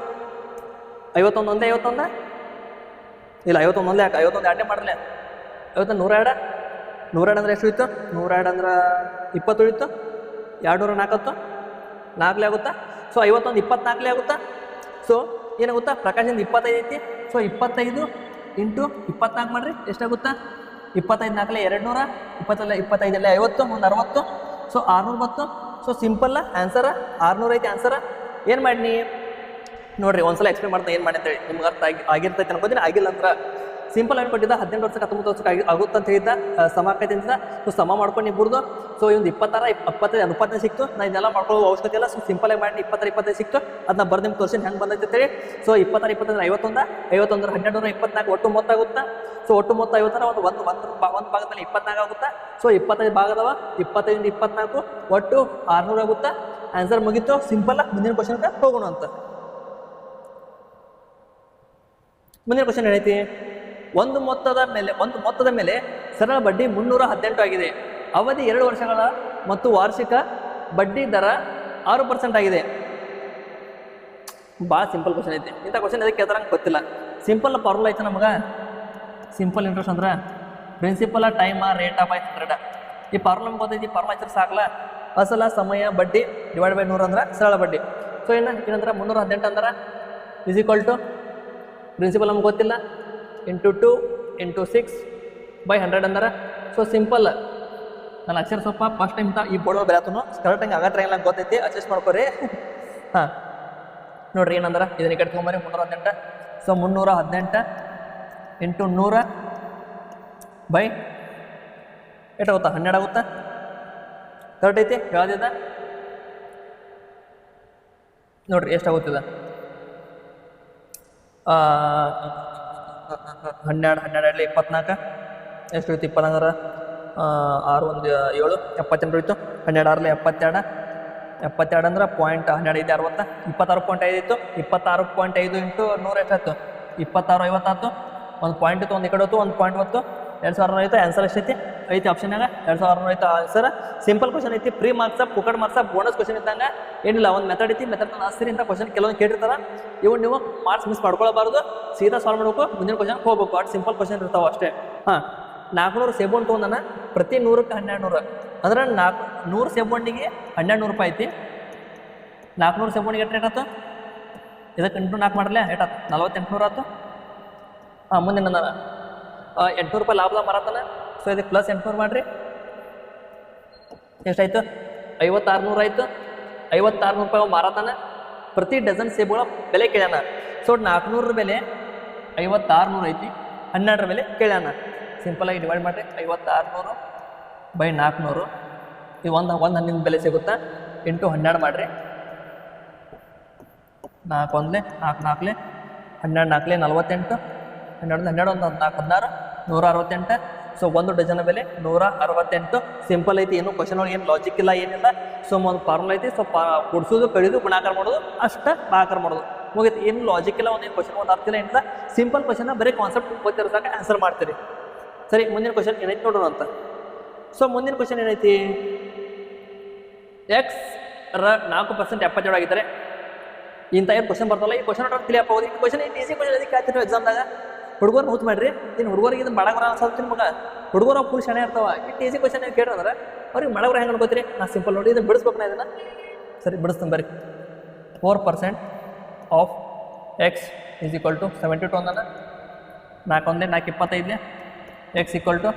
51 ಒಂದೇ 51 ಇಲ್ಲ 51 ಒಂದೇ ಯಾಕೆ 51 ಎರಡೇ ಮಾಡಲೇ 51 102 ಅಂದ್ರೆ ಎಷ್ಟು ಇತ್ತು? 102 ಅಂದ್ರೆ 20 ಉಳಿತು. 204 4 ಆಗುತ್ತಾ. ಸೊ 51 24 ಆಗುತ್ತಾ. ಸೊ ಏನಾಗುತ್ತಾ ಪ್ರಕಾಶಿಂದ 25 ಐತಿ. ಸೊ 25 × 24 ಮಾಡಿರಿ ಎಷ್ಟಾಗುತ್ತಾ? 25 4 200, 25 50, ಒಂದು 60. ಸೊ 610. ಸೊ ಸಿಂಪಲ್ ಆನ್ಸರ್ 600 ಐತಿ ಆನ್ಸರ್. ಏನು ಮಾಡಿ ನೋಡ್ರಿ ಒಂದ್ಸಲ ಎಕ್ಸ್ಪ್ಲೇನ್ ಮಾಡ್ತಾ ಏನು ಮಾಡಿ ಅಂತೇಳಿ ನಿಮ್ಗೆ ಅರ್ಥ ಆಗಿರ್ತೈತೆ ಅನ್ಕೋತೀನಿ. ಆಗಿಲ್ಲ ಅಂತ ಸಿಂಪಲ್ ಆಗಿ ಕೊಟ್ಟಿದ್ದ 18 ವರ್ಷಕ್ಕೆ 19 ವರ್ಷಕ್ಕೆ ಆಗುತ್ತೆ ಅಂತ ಹೇಳಿದ್ದ ಸಮ ಆಕೈತಿ ಅಂತ. ಸೊ ಸಮ ಮಾಡ್ಕೊಂಡು ಇಬ್ಬರದು. ಸೊ ಒಂದು 26 25 ಅನುಪಾತನೆ ಸಿಕ್ತು. ನಾ ಇದೆಲ್ಲ ಮಾಡ್ಕೊಳ್ಳೋ ಅವಶ್ಯಕತೆ ಇಲ್ಲ. ಸೊ ಸಿಂಪಲ್ ಆಗಿ ಮಾಡಿ 26 25 ಸಿಕ್ತು. ಅದನ್ನ ಬರ್ದು ನಿಮ್ಗೆ ತೋರಿಸಿ ಹೆಂಗೆ ಬಂದೈತೆ ಅಂತೇಳಿ. ಸೊ 26 25 51 51 1224 ಒಟ್ಟು ಮೊತ್ತ ಆಗುತ್ತಾ. ಸೊ ಒಟ್ಟು ಮೊತ್ತ 50 ಒಂದು ಭಾಗದಲ್ಲಿ 24 ಆಗುತ್ತಾ. ಸೊ 25 ಭಾಗದವ 25 × 24 ಒಟ್ಟು 600 ಆಗುತ್ತಾ. ಆನ್ಸರ್ ಮುಗೀತು. ಸಿಂಪಲ್. ಮುಂದಿನ ಕ್ವಶನ್ಗೆ ಹೋಗೋಣ ಅಂತ. ಮುಂದಿನ ಕ್ವಶನ್ ಏನೈತಿ? ಒಂದು ಮೊತ್ತದ ಮೇಲೆ ಸರಳ ಬಡ್ಡಿ 318 ಆಗಿದೆ. ಅವಧಿ 2 ವರ್ಷಗಳ ಮತ್ತು ವಾರ್ಷಿಕ ಬಡ್ಡಿ ದರ 6% ಆಗಿದೆ. ಭಾಳ ಸಿಂಪಲ್ ಕ್ವಶನ್ ಐತಿ. ಇಂಥ ಕ್ವಶನ್ ಅದಕ್ಕೆ ಕೇಳ್ತಾರ ಗೊತ್ತಿಲ್ಲ. ಸಿಂಪಲ್ ಫಾರ್ಮುಲಾ ಐತೆ ನಮಗೆ. ಸಿಂಪಲ್ ಇಂಟ್ರೆಸ್ಟ್ ಅಂದ್ರೆ ಪ್ರಿನ್ಸಿಪಲ್ ಟೈಮ್ ರೇಟ್ ಬೈ 100. ಈ ಫಾರ್ಮುಲಾ ನಮ್ಗೆ ಗೊತ್ತೈತಿ. ಫಾರ್ಮುಲಾ ಹಚ್ಚಿದ್ರೆ ಸಾಕಲ್ಲ. ಅಸಲ ಸಮಯ ಬಡ್ಡಿ ಡಿವೈಡ್ ಬೈ 100 ಅಂದ್ರೆ ಸರಳ ಬಡ್ಡಿ. ಸೊ ಏನಂದ್ರೆ 318 ಅಂದ್ರೆ = ಪ್ರಿನ್ಸಿಪಲ್ ನಮ್ಗೆ ಗೊತ್ತಿಲ್ಲ × 2 × 6/100 ಅಂದ್ರೆ. So simple. ನಾನು ಅಕ್ಷರ ಸ್ವಲ್ಪ ಫಸ್ಟ್ ಟೈಮ್ ಈ ಬೋರ್ಡ್ ಬೆಳತನು ಕರೆಕ್ಟಾಗಿ ಆಗಟ್ರಂಗಿಲ್ಲ ಗೊತ್ತೈತಿ. ಅಡ್ಜಸ್ಟ್ ಮಾಡ್ಕೊರಿ. ಹಾಂ ನೋಡ್ರಿ ಏನಂದ್ರೆ ಇದನ್ನ ಕಡೆ ತೊಗೊಂಬರಿ 318. ಸೊ 318 × 100 ಬೈ ಎಷ್ಟು ಆಗುತ್ತಾ 12 ಆಗುತ್ತಾ. ಕರೆಕ್ಟ್ ಐತಿ ಹೇಳೋದಿದ್ದ. ನೋಡ್ರಿ ಎಷ್ಟಾಗುತ್ತಿದೆ 12 24 ಎಷ್ಟು ಹೋಯ್ತು 24 6 1 7 78 ಹೋಯ್ತು 12 6 72 ಅಂದ್ರೆ ಪಾಯಿಂಟ್ 12 5 60 26.5 ಇತ್ತು 26.5 ಇಂಟು 100 ಎಷ್ಟಾಯ್ತು 26 50 ಆಯ್ತು ಒಂದು ಪಾಯಿಂಟ್ ಇತ್ತು ಒಂದು ಈ ಕಡೆ ಹೋಯ್ತು ಒಂದು ಪಾಯಿಂಟ್ ಹೊತ್ತು 2000 ಐತೆ ಆನ್ಸರ್ ಎಷ್ಟೈತಿ ಐತಿ ಆಪ್ಷನ್ನಾಗ 2000 ಐತೆ ಆನ್ಸರ್ ಸಿಂಪಲ್ ಕ್ವಶನ್ ಐತಿ ಪ್ರೀ ಮಾರ್ಕ್ಸ ಪುಕಡ್ ಮಾರ್ಕ್ಸ ಬೋನಸ್ ಕ್ವಶನ್ ಇದ್ದಂಗೆ ಏನಿಲ್ಲ ಒಂದು ಮೆಥಡ್ ಐತಿ ಮೆಥಡ್ ಆಸ್ತಿರಿ ಅಂತ ಕ್ವಶನ್ ಕೆಲವೊಂದು ಕೇಳಿರ್ತಾರ ಇವು ನೀವು ಮಾರ್ಕ್ಸ್ ಮಿಸ್ ಮಾಡ್ಕೊಳ್ಬಾರ್ದು ಸೀದಾ ಸಾಲ್ವ್ ಮಾಡಬೇಕು ಮುಂದಿನ ಕ್ವಶನ್ ಹೋಗ್ಬೇಕು ಅಷ್ಟು ಸಿಂಪಲ್ ಕ್ವಶನ್ ಇರ್ತಾವೆ ಅಷ್ಟೇ 400 ಸೇಬು ಅಂತ ತೊಗೊಂಡನ ಪ್ರತಿ 100ಕ್ಕೆ 1200 ಅಂದ್ರೆ 100 ಸೇಬುಂಡಿಗೆ 1200 ರೂಪಾಯಿ ಐತಿ 400 ಸೇಬುಂಡಿಗೆ ಎಷ್ಟು ರೇಟ್ ಆಯ್ತು ಇದಕ್ಕೆ 4 ಮಾಡಲೇ ಏಟಾಯ್ತು 4800 ಆಯ್ತು ಮುಂದಿನ ನಾನು 800 ರೂಪಾಯಿ ಲಾಭದ ಮಾರಾತನ ಸೊ ಇದಕ್ಕೆ ಪ್ಲಸ್ 800 ಮಾಡಿರಿ ಎಷ್ಟಾಯ್ತು 5600 ಆಯಿತು 5600 ರೂಪಾಯಿ ಮಾರಾತನ ಪ್ರತಿ ಡಜನ್ ಸೇಬುಗಳ ಬೆಲೆ ಕೇಳ್ಯಾನ ಸೊ 400 ಬೆಲೆ 5600 ಐತಿ 12 ಬೆಲೆ ಕೇಳ್ಯಾನ ಸಿಂಪಲಾಗಿ ಡಿವೈಡ್ ಮಾಡಿರಿ 5600 ಬೈ 400 ಇದು ಒಂದು ಹಣ್ಣಿನ ಬೆಲೆ ಸಿಗುತ್ತಾ ಇಂಟು 12 ಮಾಡಿರಿ 4 1 4 4 12 4 48 12 11 1 4 16 168 ಸೊ ಒಂದು ಡಜನ್ ಬೆಲೆ 168 ಸಿಂಪಲ್ ಐತಿ ಏನು ಕ್ವಶನ್ ಒಳಗೆ ಏನು ಲಾಜಿಕ್ ಇಲ್ಲ ಏನಿಲ್ಲ ಸೊ ಒಂದು ಫಾರ್ಮುಲಾ ಐತಿ ಸೊ ಕೊಡಿಸೋದು ಕಡಿದು ಗುಣಾಕಾರ ಮಾಡೋದು ಅಷ್ಟ ಭಾಗಾಕಾರ ಮಾಡೋದು ಮುಗಿತು ಏನು ಲಾಜಿಕ್ ಇಲ್ಲ ಒಂದು ಏನು ಕ್ವಶನ್ ಒಂದು ಅರ್ಥ ಇಲ್ಲ ಏನಿಲ್ಲ ಸಿಂಪಲ್ ಕ್ವಶನ್ನ ಬರೀ ಕಾನ್ಸೆಪ್ಟ್ ಗೊತ್ತಿರೋ ಸಾಕ ಆನ್ಸರ್ ಮಾಡ್ತೀರಿ ಸರಿ ಮುಂದಿನ ಕ್ವಶನ್ ಏನೈತಿ ನೋಡೋಣ ಅಂತ ಸೊ ಮುಂದಿನ ಕ್ವಶನ್ ಏನೈತಿ X ರ 4% 77 ಆಗಿದ್ದಾರೆ ಇಂಥ ಏನು ಕ್ವಶನ್ ಬರ್ತಲ್ಲ ಈ ಕ್ವಶನ್ ನೋಡೋಣ ಕ್ಲಿಯರ್ ಆಗೋದು ಈ ಕ್ವಶನ್ ಏನು ಈಸಿ ಕ್ವಶನ್ ಅದಕ್ಕೆ ಆಗ್ತಿರೋ ಎಕ್ಸಾಮ್ದಾಗ ಹುಡುಗರು ಹೂತ್ ಮಾಡ್ರಿ ಇನ್ನು ಹುಡುಗರಿಗೆ ಇದನ್ನು ಮಾಡಗ್ರ ಅನ್ಸತ್ತೀನಿ ಮಗ ಹುಡುಗರು ಫುಲ್ ಶಾಣೆ ಇರ್ತಾವ ಇಟ್ಟು ಈಸಿ ಕ್ವಶನ್ ನೀವು ಕೇಳಿದ್ರೆ ಅವ್ರಿಗೆ ಮಾಡಗ್ರ ಹೆಂಗೆ ಅನ್ಕೋತೀರಿ ನಾ ಸಿಂಪಲ್ ನೋಡಿ ಇದನ್ನು ಬಿಡಿಸ್ಬೇಕು ನಾ ಇದನ್ನು ಸರಿ ಬಿಡಿಸ್ತೀನಿ ಬರ್ರಿ 4% of x is equal to 72 ಅಂದನ 4 1 4 25 ಎಕ್ಸ್ ಈಕ್ವಲ್ ಟು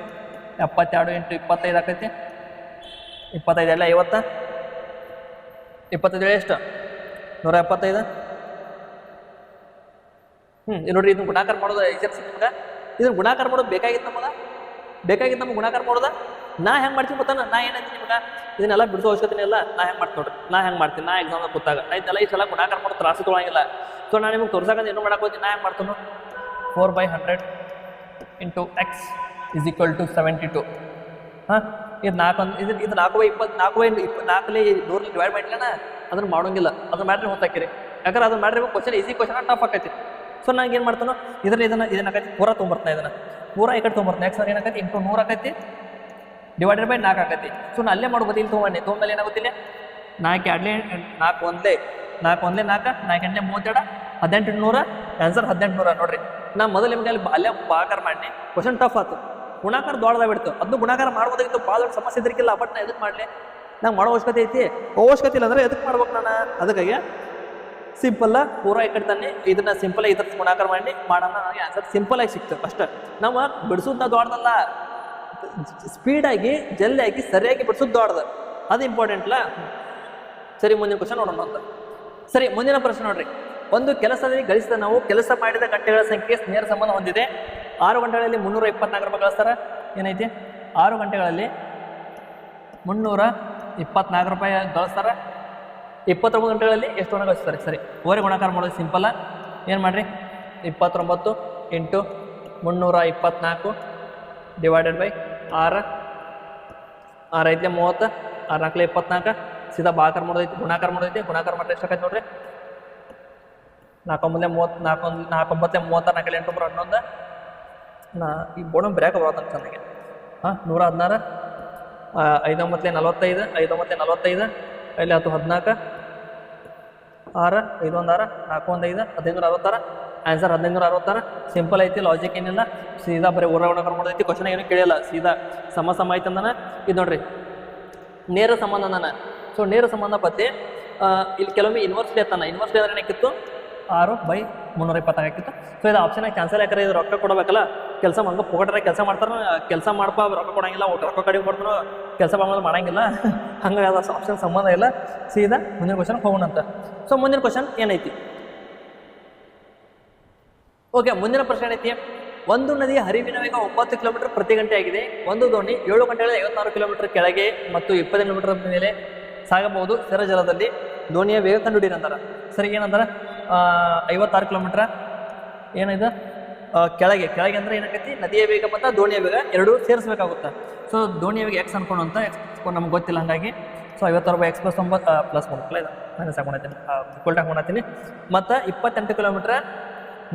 72 ಇಂಟು 25 ಆಕೈತಿ 25 ಎಲ್ಲ 50 25 ಎಷ್ಟು 175 ಇದು ನೋಡ್ರಿ ಇದನ್ನ ಗುಣಾಕಾರ ಮಾಡೋದು ಈಜಿ ನಿಮ್ಗೆ ಇದನ್ನ ಗುಣಾಕಾರ ಮಾಡೋದು ಬೇಕಾಗಿತ್ತು ನಮಗೆ ಗುಣಾಕಾರ ಮಾಡೋದ ನಾ ಹೆಂಗೆ ಮಾಡ್ತೀನಿ ಗೊತ್ತಾನ ನಾ ಏನಂತೀನಿ ನಿಮ್ಗೆ ಇದನ್ನೆಲ್ಲ ಬಿಡಿಸೋ ಅವಶ್ಯಕತೆ ಇಲ್ಲ ನಾ ಹೆಂಗೆ ಮಾಡ್ತೀನಿ ನೋಡ್ರಿ ನಾ ಹೆಂಗೆ ಮಾಡ್ತೀನಿ ನಾ ಎಕ್ಸಾಮ್ದಾಗ ಕೂತಾಗ ನಾ ಇದೆಲ್ಲ ಈ ಸಲ ಗುಣಾಕಾರ ಮಾಡೋದು ತ್ರಾಸು ತೊಗೊಳಂಗಿಲ್ಲ ಸೊ ನಾನು ನಿಮ್ಗೆ ತೋರ್ಸಾಕ ಏನು ಮಾಡಕ್ಕೆ ಹೋಗ್ತೀನಿ ನಾ ಹೆಂಗೆ ಮಾಡ್ತೀನಿ 4/100 into x is equal to 72 ಇದು 4 ಇದು 4/20 4/4 100 ಡಿವೈಡ್ ಮಾಡಿಲ್ಲ ಅದನ್ನು ಮಾಡೋಂಗಿಲ್ಲ ಅದನ್ನ ಮಾಡ್ರಿ ಹೊತ್ತಾಕಿರಿ ಯಾಕಂದ್ರೆ ಅದನ್ನ ಮಾಡ್ರಿ ಕ್ವಶನ್ ಈಸಿ ಕ್ವಶನ್ ಟಫ್ ಆಕೈತಿ ಸೊ ನಂಗೆ ಏನು ಮಾಡ್ತಾನೋ ಇದರಲ್ಲಿ ಇದನ್ನ ಆಕೈತಿ ಪೂರ ತೊಗೊಂಬರ್ತಾನೆ ಇದನ್ನು ಪೂರ ಈ ಕಡೆ ತೊಗೊಂಬರ್ತಾನೆ ಯಾಕೆ ಸರ್ ಏನಾಕೈತಿ ಇಂಟು 100 ಆಕೈತಿ ಡಿವೈಡೆಡ್ ಬೈ 4 ಆಕೈತಿ ಸೊ ನಾನು ಅಲ್ಲೇ ಮಾಡ್ಬೋದು ಇಲ್ಲಿ ತೊಗೊಂಬಲ್ಲಿ ಏನಾಗುತ್ತಿಲ್ಲ 4 2 4 1 4 1 4 4 8 32 1800 ಆನ್ಸರ್ 1800 ನೋಡ್ರಿ ನಾ ಮೊದಲು ನಿಮ್ಗೆ ಅಲ್ಲೇ ಭಾಗಾಕಾರ ಮಾಡಿ ಕ್ವಶನ್ ಟಫ್ ಆಯ್ತು ಗುಣಾಕಾರ ದೊಡ್ಡದಾಗ ಬಿಡ್ತು ಅದನ್ನು ಗುಣಾಕಾರ ಮಾಡ್ಬೋದಾಗಿತ್ತು ಭಾಳ ದೊಡ್ಡ ಸಮಸ್ಯೆ ಇದ್ರಿಕಿಲ್ಲ ಬಟ್ ನಾ ಎದಕ್ಕೆ ಮಾಡಲಿ ನಂಗೆ ಮಾಡೋ ಅವಶ್ಯಕತೆ ಐತಿ ಅವಶ್ಯಕತೆ ಇಲ್ಲ ಅಂದರೆ ಎದಕ್ಕೆ ಮಾಡ್ಬೇಕು ನಾನು ಅದಕ್ಕಾಗಿ ಸಿಂಪಲ್ಲ ಪೂರ ಈ ಕಡೆ ತಾನೆ ಇದನ್ನ ಸಿಂಪಲ್ ಇದ್ರ ಗುಣಾಕಾರ ಮಾಡಿ ಮಾಡೋಣ ನನಗೆ ಆನ್ಸರ್ ಸಿಂಪಲಾಗಿ ಸಿಕ್ತು ಅಷ್ಟೇ ನಾವು ಬಿಡಿಸೋದು ನಾವು ದೊಡ್ಡದಲ್ಲ ಸ್ಪೀಡಾಗಿ ಜಲ್ದಿಯಾಗಿ ಸರಿಯಾಗಿ ಬಿಡಿಸೋದು ದೊಡ್ಡದು ಅದು ಇಂಪಾರ್ಟೆಂಟ್ಲ ಸರಿ ಮುಂದಿನ ಕ್ವಶನ್ ನೋಡೋಣ ಅಂತ ಸರಿ ಮುಂದಿನ ಪ್ರಶ್ನೆ ನೋಡ್ರಿ ಒಂದು ಕೆಲಸದಲ್ಲಿ ಗಳಿಸಿದ ನಾವು ಕೆಲಸ ಮಾಡಿದ ಗಂಟೆಗಳ ಸಂಖ್ಯೆ ನೇರ ಸಂಬಂಧ ಹೊಂದಿದೆ 6 ಗಂಟೆಗಳಲ್ಲಿ 324 ರೂಪಾಯಿ ಗಳಿಸ್ತಾರೆ ಏನೈತಿ 6 ಗಂಟೆಗಳಲ್ಲಿ 324 ರೂಪಾಯಿ ಗಳಿಸ್ತಾರೆ 29 ಗಂಟೆಗಳಲ್ಲಿ ಎಷ್ಟು ಹಣ ಗಳಿಸ್ತಾರೆ ಸರಿ ಓರೆ ಗುಣಾಕಾರ ಮಾಡೋದು ಸಿಂಪಲ್ಲ ಏನು ಮಾಡಿರಿ 29 ಇಂಟು 324 ಡಿವೈಡೆಡ್ ಬೈ 6 6 ಐತ್ಲೆ 30 6 4 24 ಸೀದಾ ಭಾಗಾಕಾರ ಮಾಡೋದೈತಿ ಗುಣಾಕಾರ ಮಾಡೋದೈತಿ ಗುಣಾಕಾರ ಮಾಡಿದ್ರೆ ಎಷ್ಟಾಕೈತಿ ನೋಡ್ರಿ 4 9 30 4 9 30 4 8 11 ನಾ ಈ ಬೋರ್ಡ್ ಬ್ರ್ಯಾಕ್ ಬರೋದಂತ ನನಗೆ 116 5 9 45 5 9 45 ಇಲ್ಲಿ 10 14 6 5 1 6 4 1 5 1566 ಆನ್ಸರ್ 1566 ಸಿಂಪಲ್ ಐತಿ ಲಾಜಿಕ್ ಏನಿಲ್ಲ ಸೀದಾ ಬರೀ ಊರ ಗುಣಾಕಾರ ಮಾಡೋದೈತಿ ಕ್ವಶನ್ ಏನು ಕೇಳಿಲ್ಲ ಸೀದಾ ಸಮ ಐತೆ ಅಂದಾನ ಇದು ನೋಡ್ರಿ ನೇರ ಸಂಬಂಧ ಅಂದಾನ ಸೊ ನೇರ ಸಂಬಂಧ ಪತ್ತೆ ಇಲ್ಲಿ ಕೆಲವೊಮ್ಮೆ ಇನ್ವರ್ಸ್ಲಿ ಅತ್ತಾನ ಇನ್ವರ್ಸ್ಲಿ ಅಂದ್ರೆ ಏನಾಕಿತ್ತು 6/320 ಆಗಿತ್ತು ಸೊ ಇದು ಆಪ್ಷನ್ ಕ್ಯಾನ್ಸಲ್ ಯಾಕಂದ್ರೆ ಇದು ರೊಕ್ಕ ಕೊಡಬೇಕಲ್ಲ ಕೆಲಸ ಹಂಗೆ ಪೊಗಟ್ರೆ ಕೆಲಸ ಮಾಡ್ತಾರೆ ಕೆಲಸ ಮಾಡಪ್ಪ ರೊಕ್ಕ ಕೊಡಂಗಿಲ್ಲ ರೊಕ್ಕ ಕಡಿಮೆ ಕೊಡ್ತಾನೋ ಕೆಲಸ ಮಾಡಂಗಿಲ್ಲ ಹಂಗಾಗಿ ಅದು ಆಪ್ಷನ್ ಸಂಬಂಧ ಇಲ್ಲ ಸೀದಾ ಮುಂದಿನ ಕ್ವಶನ್ ಹೋಗೋಣ ಅಂತ ಸೊ ಮುಂದಿನ ಕ್ವಶನ್ ಏನೈತಿ ಓಕೆ ಮುಂದಿನ ಪ್ರಶ್ನೆ ಏನೈತಿ ಒಂದು ನದಿಯ ಹರಿವಿನ ವೇಗ 9 ಕಿಲೋಮೀಟರ್ ಪ್ರತಿ ಗಂಟೆ ಆಗಿದೆ ಒಂದು ದೋಣಿ 7 ಗಂಟೆಗಳಲ್ಲಿ 56 ಕಿಲೋಮೀಟರ್ ಕೆಳಗೆ ಮತ್ತು 20 ಕಿಲೋಮೀಟರ್ ಮೇಲೆ ಸಾಗಬಹುದು ಸ್ಥಿರ ಜಲದಲ್ಲಿ ದೋಣಿಯ ವೇಗ ಕಂಡುಹಿಡಿಯಿರಿ ಅಂತಾರೆ. ಸರಿ, ಏನಂತಾರೆ 56 ಕಿಲೋಮೀಟ್ರ್ ಏನಿದೆ ಕೆಳಗೆ ಅಂದರೆ ಏನಾಗೈತಿ, ನದಿಯ ವೇಗ ಮತ್ತು ದೋಣಿಯ ವೇಗ ಎರಡೂ ಸೇರಿಸ್ಬೇಕಾಗುತ್ತೆ. ಸೊ ದೋಣಿಯ ವೇಗ ಎಕ್ಸ್ ಅನ್ಕೊಂಡು ಅಂತ ಎಕ್ಸ್ ನಮ್ಗೆ ಗೊತ್ತಿಲ್ಲ, ಹಾಗಾಗಿ ಸೊ 56 ಎಕ್ಸ್ ಪ್ಲಸ್ 9 ಪ್ಲಸ್ ಮಾಡ್ಕೊಳ್ಳಿ, ಮೈನಸ್ ಹಾಕೊಂಡೈತೀನಿ, ಇಕ್ವಲ್ ಹಾಕೊಂಡೈತೀನಿ. ಮತ್ತು 28 ಕಿಲೋಮೀಟ್ರ್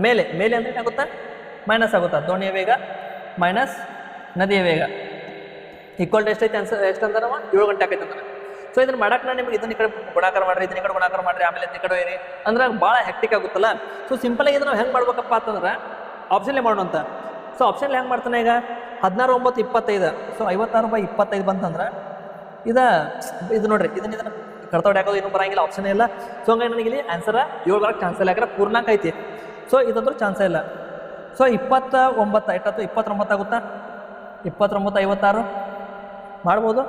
ಮೇಲೆ ಅಂದರೆ ಏನಾಗುತ್ತಾ, ಮೈನಸ್ ಆಗುತ್ತಾ, ದೋಣಿಯ ವೇಗ ಮೈನಸ್ ನದಿಯ ವೇಗ ಈಕ್ವಲ್ ಟು ಎಷ್ಟೈತೆ ಎಷ್ಟಂದ್ರೆ 7 ಗಂಟೆ ಆಕೈತೆ ಅಂತಾರೆ. ಸೊ ಇದನ್ನು ಮಾಡಕ್ಕೆ ನಾನು ನಿಮ್ಗೆ ಇದನ್ನ ಈ ಕಡೆ ಗುಣಾಕಾರ ಮಾಡಿರಿ, ಇದನ್ನ ಈ ಕಡೆ ಗುಣಾಕಾರ ಮಾಡಿರಿ, ಆಮೇಲೆ ಈ ಕಡೆ ಏರಿ ಅಂದ್ರೆ ಭಾಳ ಹೆಕ್ಟಿಕ್ ಆಗುತ್ತಲ್ಲ. ಸೊ ಸಿಂಪಲಾಗಿ ಇದನ್ನು ನಾವು ಹೆಂಗೆ ಮಾಡ್ಬೇಕಪ್ಪ ಅಂತಂದ್ರೆ ಆಪ್ಷನ್ಲೇ ಮಾಡೋಣ ಅಂತ. ಸೊ ಆಪ್ಷನ್ಲಿ ಹೆಂಗೆ ಮಾಡ್ತಾನೆ ಈಗ 16, 9, 25. ಸೊ 56/25 ಬಂತಂದ್ರೆ ಇದು ನೋಡ್ರಿ, ಇದನ್ನ ಕರ್ತವ್ಯ ಹಾಕೋದು ಏನೂ ಬರಂಗಿಲ್ಲ, ಆಪ್ಷನ್ ಇಲ್ಲ. ಸೊ ಹಂಗಾಗಿ ನನಗೆ ಇಲ್ಲಿ ಆನ್ಸರ್ 7 ಬರೋಕ್ಕೆ ಚಾನ್ಸ್ ಇಲ್ಲ, ಯಾಕಂದ್ರೆ ಪೂರ್ಣಾಂಕ ಐತಿ. ಸೊ ಇದಂದ್ರೂ ಚಾನ್ಸೇ ಇಲ್ಲ. ಸೊ 29 ಎಷ್ಟಾಯ್ತು, 29 ಆಗುತ್ತಾ, 29, 56 ಮಾಡ್ಬೋದು.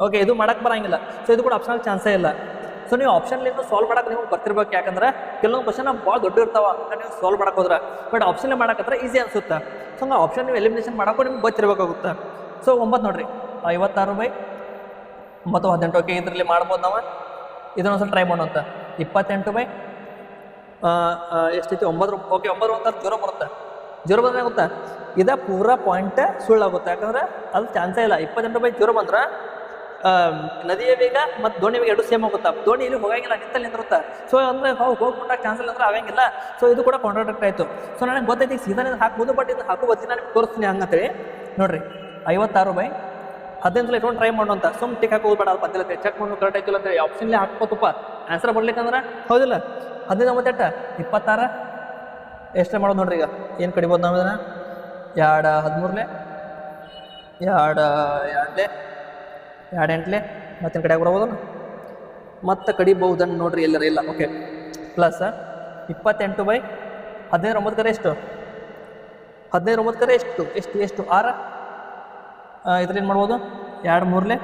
ಓಕೆ, ಇದು ಮಾಡಕ್ಕೆ ಬರೋಂಗಿಲ್ಲ. ಸೊ ಇದು ಕೂಡ ಆಪ್ಷನಲ್ ಚಾನ್ಸೇ ಇಲ್ಲ. ಸೊ ನೀವು ಆಪ್ಷನ್ಲಿಂದ ಸಾಲ್ವ್ ಮಾಡಕ್ಕೆ ನಿಮ್ಗೆ ಬರ್ತಿರ್ಬೇಕು, ಯಾಕಂದ್ರೆ ಕೆಲವೊಂದು ಕ್ವಶನ್ ಭಾಳ ದೊಡ್ಡ ಇರ್ತಾವ, ಹಂಗೆ ನೀವು ಸಾಲ್ವ್ ಮಾಡಕ್ಕೆ ಹೋದ್ರೆ. ಬಟ್ ಆಪ್ಷನ್ಲೇ ಮಾಡಕ್ಕೆ ಈಸಿ ಅನ್ಸುತ್ತೆ. ಸೊ ಹಂಗೆ ಆಪ್ಷನ್ ನೀವು ಎಲಿಮಿನೇಷನ್ ಮಾಡೋಕ್ಕೂ ನಿಮ್ಗೆ ಗೊತ್ತಿರಬೇಕಾಗುತ್ತೆ. ಸೊ 9 ನೋಡಿರಿ, 56/9, 18. ಓಕೆ, ಇದರಲ್ಲಿ ಮಾಡ್ಬೋದು ನಾವು. ಇದನ್ನೊಂದ್ಸಲ ಟ್ರೈ ಮಾಡೋಂತ. 28 ಎಷ್ಟೈತಿ 9. ಓಕೆ, 9 ಅಂತ 0 ಬರುತ್ತೆ. 0 ಬಂದ್ರೆ ಆಗುತ್ತಾ, ಇದು ಪೂರಾ ಪಾಯಿಂಟ್ ಸುಳ್ಳಾಗುತ್ತೆ, ಯಾಕಂದ್ರೆ ಅದು ಚಾನ್ಸೇ ಇಲ್ಲ. 28/0 ಬಂದ್ರೆ ನದಿಯ ವೇಗ ಮತ್ತು ದೋಣಿ ವೇಗ ಎರಡು ಸೇಮ್ ಆಗುತ್ತಾ, ದೋಣಿ ಇಲ್ಲಿ ಹೋಗಂಗಿಲ್ಲ, ನಿಂತಲ್ಲಿ ನಿಂದಿರುತ್ತೆ. ಸೊ ಅಂದರೆ ಹೋಗ್ಬಿಟ್ಟಾಗ ಚಾನ್ಸ್ ಇಲ್ಲ ಅಂದ್ರೆ ಆಗಂಗಿಲ್ಲ. ಸೊ ಇದು ಕೂಡ ಕಾಂಟ್ರಾಕ್ಟ್ ಆಯಿತು. ಸೊ ನನಗೆ ಗೊತ್ತೈತಿ ಸೀದಾ ಹಾಕ್ಬೋದು, ಬಟ್ ಇದು ಹಾಕೋ ಬದ್ಲಿ ನಾನು ತೋರಿಸ್ತೀನಿ ಹಂಗಂತೇಳಿ. ನೋಡಿರಿ 56/15 ಇಟ್ಕೊಂಡು ಟ್ರೈ ಮಾಡೋಂತ. ಸುಮ್ ಟಿಕ್ ಹಾಕಿ ಹೋಗ್ಬೇಡ, ಅದು ಬಂದಿಲ್ಲ ಚೆಕ್ ಮಾಡಿ ಕರೆಕ್ಟ್ ಆಯ್ತಿಲ್ಲ ಅಂತೇಳಿ ಆಪ್ಷನ್ಲೇ ಹಾಕ್ಬೋತಪ್ಪ. ಆನ್ಸರ್ ಬರ್ಲಿಕ್ಕಂದ್ರೆ ಹೌದಿಲ್ಲ. 15 26 ಎಷ್ಟೇ ಮಾಡೋದು ನೋಡ್ರಿ. ಈಗ ಏನು ಕಡಿಬೋದು ನಾವು ಇದನ್ನು, 2 13 2 2 2 8 ಮತ್ತಿನ ಕಡೆ ಬರ್ಬೋದು, ಮತ್ತೆ ಕಡಿಬಹುದನ್ನು ನೋಡ್ರಿ, ಎಲ್ಲರ ಇಲ್ಲ. ಓಕೆ, ಪ್ಲಸ್ 28/15 ಕರೆ ಎಷ್ಟು, 15 ಕರೆ ಎಷ್ಟು 6. ಇದ್ರೇನು ಮಾಡ್ಬೋದು, 2 3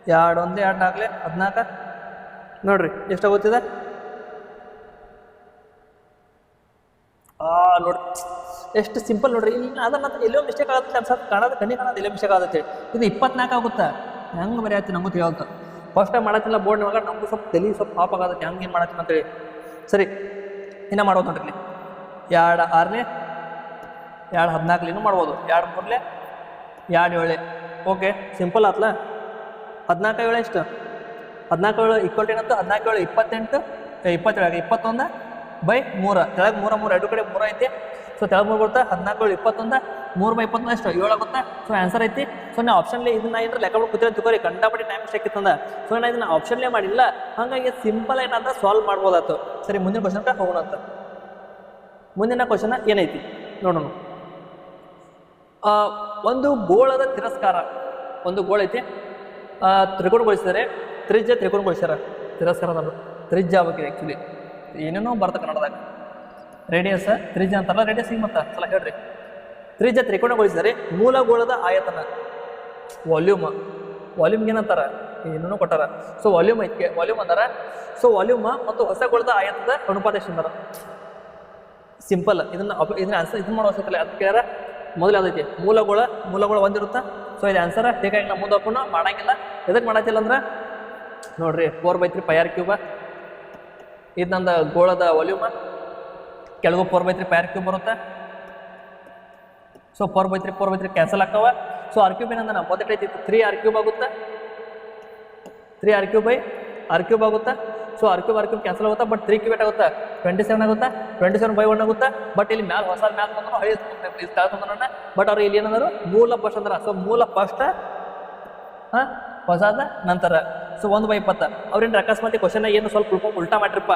2 1 2 4 14 ನೋಡ್ರಿ ಎಷ್ಟಾಗುತ್ತಿದೆ. ನೋಡ್ರಿ ಎಷ್ಟು ಸಿಂಪಲ್ ನೋಡ್ರಿ. ಇಲ್ಲಿ ಅದನ್ನ ಎಲ್ಲೋ ಮಿಸ್ಟೇಕ್ ಆಗುತ್ತೆ, ಅನ್ಸತ್ತೆ ಕಾಣೋದು ಕಣ್ಣಿ ಕಾಣೋದು ಎಲ್ಲೋ ಮಿಸ್ಟೇಕ್ ಆಗುತ್ತೆ. ಇದು 24 ಆಗುತ್ತೆ. ಹೆಂಗೆ ಬರೀ ಆಯ್ತು ನಮಗೂ ತಿಳಿಯೋದು. ಫಸ್ಟ್ ಟೈಮ್ ಮಾಡತ್ತಿಲ್ಲ ಬೋರ್ಡ್ ಇವಾಗ ನಮಗೂ ಸ್ವಲ್ಪ ತಲೆ ಸ್ವಲ್ಪ ಪಾಪ್ ಆಗುತ್ತೆ, ಹೆಂಗೆ ಏನು ಮಾಡತ್ತೀನಿ ಅಂತೇಳಿ. ಸರಿ, ಇನ್ನೂ ಮಾಡ್ಬೋದು ನೋಡ್ರಿ. 2 6 2 14 ಮಾಡ್ಬೋದು, 2 3 2 7. ಓಕೆ, ಸಿಂಪಲ್ ಆತ್ಲ. 14 7 ಎಷ್ಟು, 14 7 ಈಕ್ವಲ್ ಏನಂತ 14 7 28 27 21/3. ತೆಳಗೆ 3 3 ಎರಡು ಕಡೆ 3 ಐತಿ. ಸೊ ತೆಳಗೆ 3 ಬರುತ್ತೆ. 14 7 21 3/21 ಎಷ್ಟು 7 ಆಗುತ್ತೆ. ಸೊ ಆನ್ಸರ್ ಐತಿ. ಸೊ ನಾವು ಆಪ್ಷನ್ಲಿ ಇದನ್ನ ಏನಾರ ಲೆಕ್ಕ ಬಿಟ್ಟು ಕೂತಿರೋ ತಿಳ್ಕೊರಿ, ಕಂಡಾಪಟ್ಟಿ ಟೈಮ್ ಮಿಸ್ಟೇಕ್ ಇತ್ತಂದ. ಸೊ ನಾನು ಇದನ್ನ ಆಪ್ಷನ್ಲೇ ಮಾಡಿಲ್ಲ, ಹಾಗಾಗಿ ಸಿಂಪಲ್ ಏನಂತ ಸಾಲ್ವ್ ಮಾಡ್ಬೋದಾಯ್ತು. ಸರಿ, ಮುಂದಿನ ಕ್ವಶನ್ಗೆ ಹೋಗೋಣ ಅಂತ. ಮುಂದಿನ ಕ್ವಶನ್ ಏನೈತಿ ನೋಡೋಣ. ಒಂದು ಗೋಳದ ತಿರಸ್ಕಾರ, ಒಂದು ಗೋಳ ಐತಿ, ತ್ರಿಕೋಣಗೊಳಿಸಿದರೆ, ತ್ರಿಜ್ಯ ತ್ರಿಕೋಣಗೊಳಿಸ್ಯಾರ. ತಿರಸ್ಕಾರ ತ್ರಿಜ್ಯ ಆಗ್ಬೇಕು ಆ್ಯಕ್ಚುಲಿ, ಏನೇನೋ ಬರ್ತ ಕನ್ನಡದಾಗ. ರೇಡಿಯಸ್ ತ್ರಿಜ್ಯ ಅಂತಾರಲ್ಲ, ರೇಡಿಯಸ್ ಹಿಂಗೆ ಮತ್ತೆ ಸಲ ಹೇಳ್ರಿ. ತ್ರಿಜ್ಯ ತ್ರಿಕೋಣಗೊಳಿಸಿದರೆ ಮೂಲ ಗೋಳದ ಆಯತನ, ವಾಲ್ಯೂಮ್ಗೆ ಏನಂತಾರ, ಏನೇನೋ ಕೊಟ್ಟಾರ. ಸೊ ವಾಲ್ಯೂಮ್ ಐತಿ, ವಾಲ್ಯೂಮ್ ಅಂದಾರ. ಸೊ ವಾಲ್ಯೂಮ್ ಮತ್ತು ಹೊಸ ಗೋಳದ ಆಯತದ ಅನುಪಾತ ಎಷ್ಟು ಅಂದಾರ. ಸಿಂಪಲ್. ಇದನ್ನ ಆನ್ಸರ್ ಇದನ್ನ ಮಾಡೋ ಅವಶ್ಯಕತೆ ಇಲ್ಲ. ಅದಕ್ಕೆ ಕೇಳ್ಯಾರ ಮೊದಲು ಯಾವ್ದೈತಿ, ಮೂಲಗೋಳ ಒಂದಿರುತ್ತಾ. ಸೊ ಇದು ಆನ್ಸರ್ ಹೀಗಾಗಿ ನಾವು ಮುಂದೆ ಹಾಕೊಂಡು ಮಾಡಂಗಿಲ್ಲ. ಎದಕ್ಕೆ ಮಾಡತ್ತಿಲ್ಲ ಅಂದ್ರೆ ನೋಡ್ರಿ 4/3 πr³ ಇದು ನಂದು ಗೋಳದ ವಾಲ್ಯೂಮ್, ಕೆಳಗೂ 4/3 πr³ ಬರುತ್ತೆ. ಸೊ 4/3 ಕ್ಯಾನ್ಸಲ್ ಆಗ್ತಾವ. ಸೊ r³ ಏನಂದ್ರೆ ಮೊದಲು ಐತಿ 3r³ ಆಗುತ್ತೆ, 3r³ ಆಗುತ್ತೆ. ಸೊ r³ ಕ್ಯಾನ್ಸಲ್ ಆಗುತ್ತೆ, ಬಟ್ 3³ ಆಗುತ್ತೆ 27 ಆಗುತ್ತೆ, 27/1 ಆಗುತ್ತೆ. ಬಟ್ ಇಲ್ಲಿ ಮ್ಯಾಲೆ ಹೊಸ ಮ್ಯಾಲೆ ಬಂದ್ರು ತಂದ್ರೆ ಬಟ್ ಅವ್ರು ಇಲ್ಲಿ ಏನಂದ್ರು ಮೂಲ ಫಸ್ಟ್ ಅಂದ್ರೆ. ಸೊ ಮೂಲ ಫಸ್ಟ್ ಹೊಸಾದ ನಂತರ. ಸೊ 1/20 ಅವ್ರೇನು ಅಕಸ್ಮಾತ್ ಕ್ವಶನ್ ಏನು ಸ್ವಲ್ಪ ಉಲ್ಟಾ ಮಾಡಿರಪ್ಪ.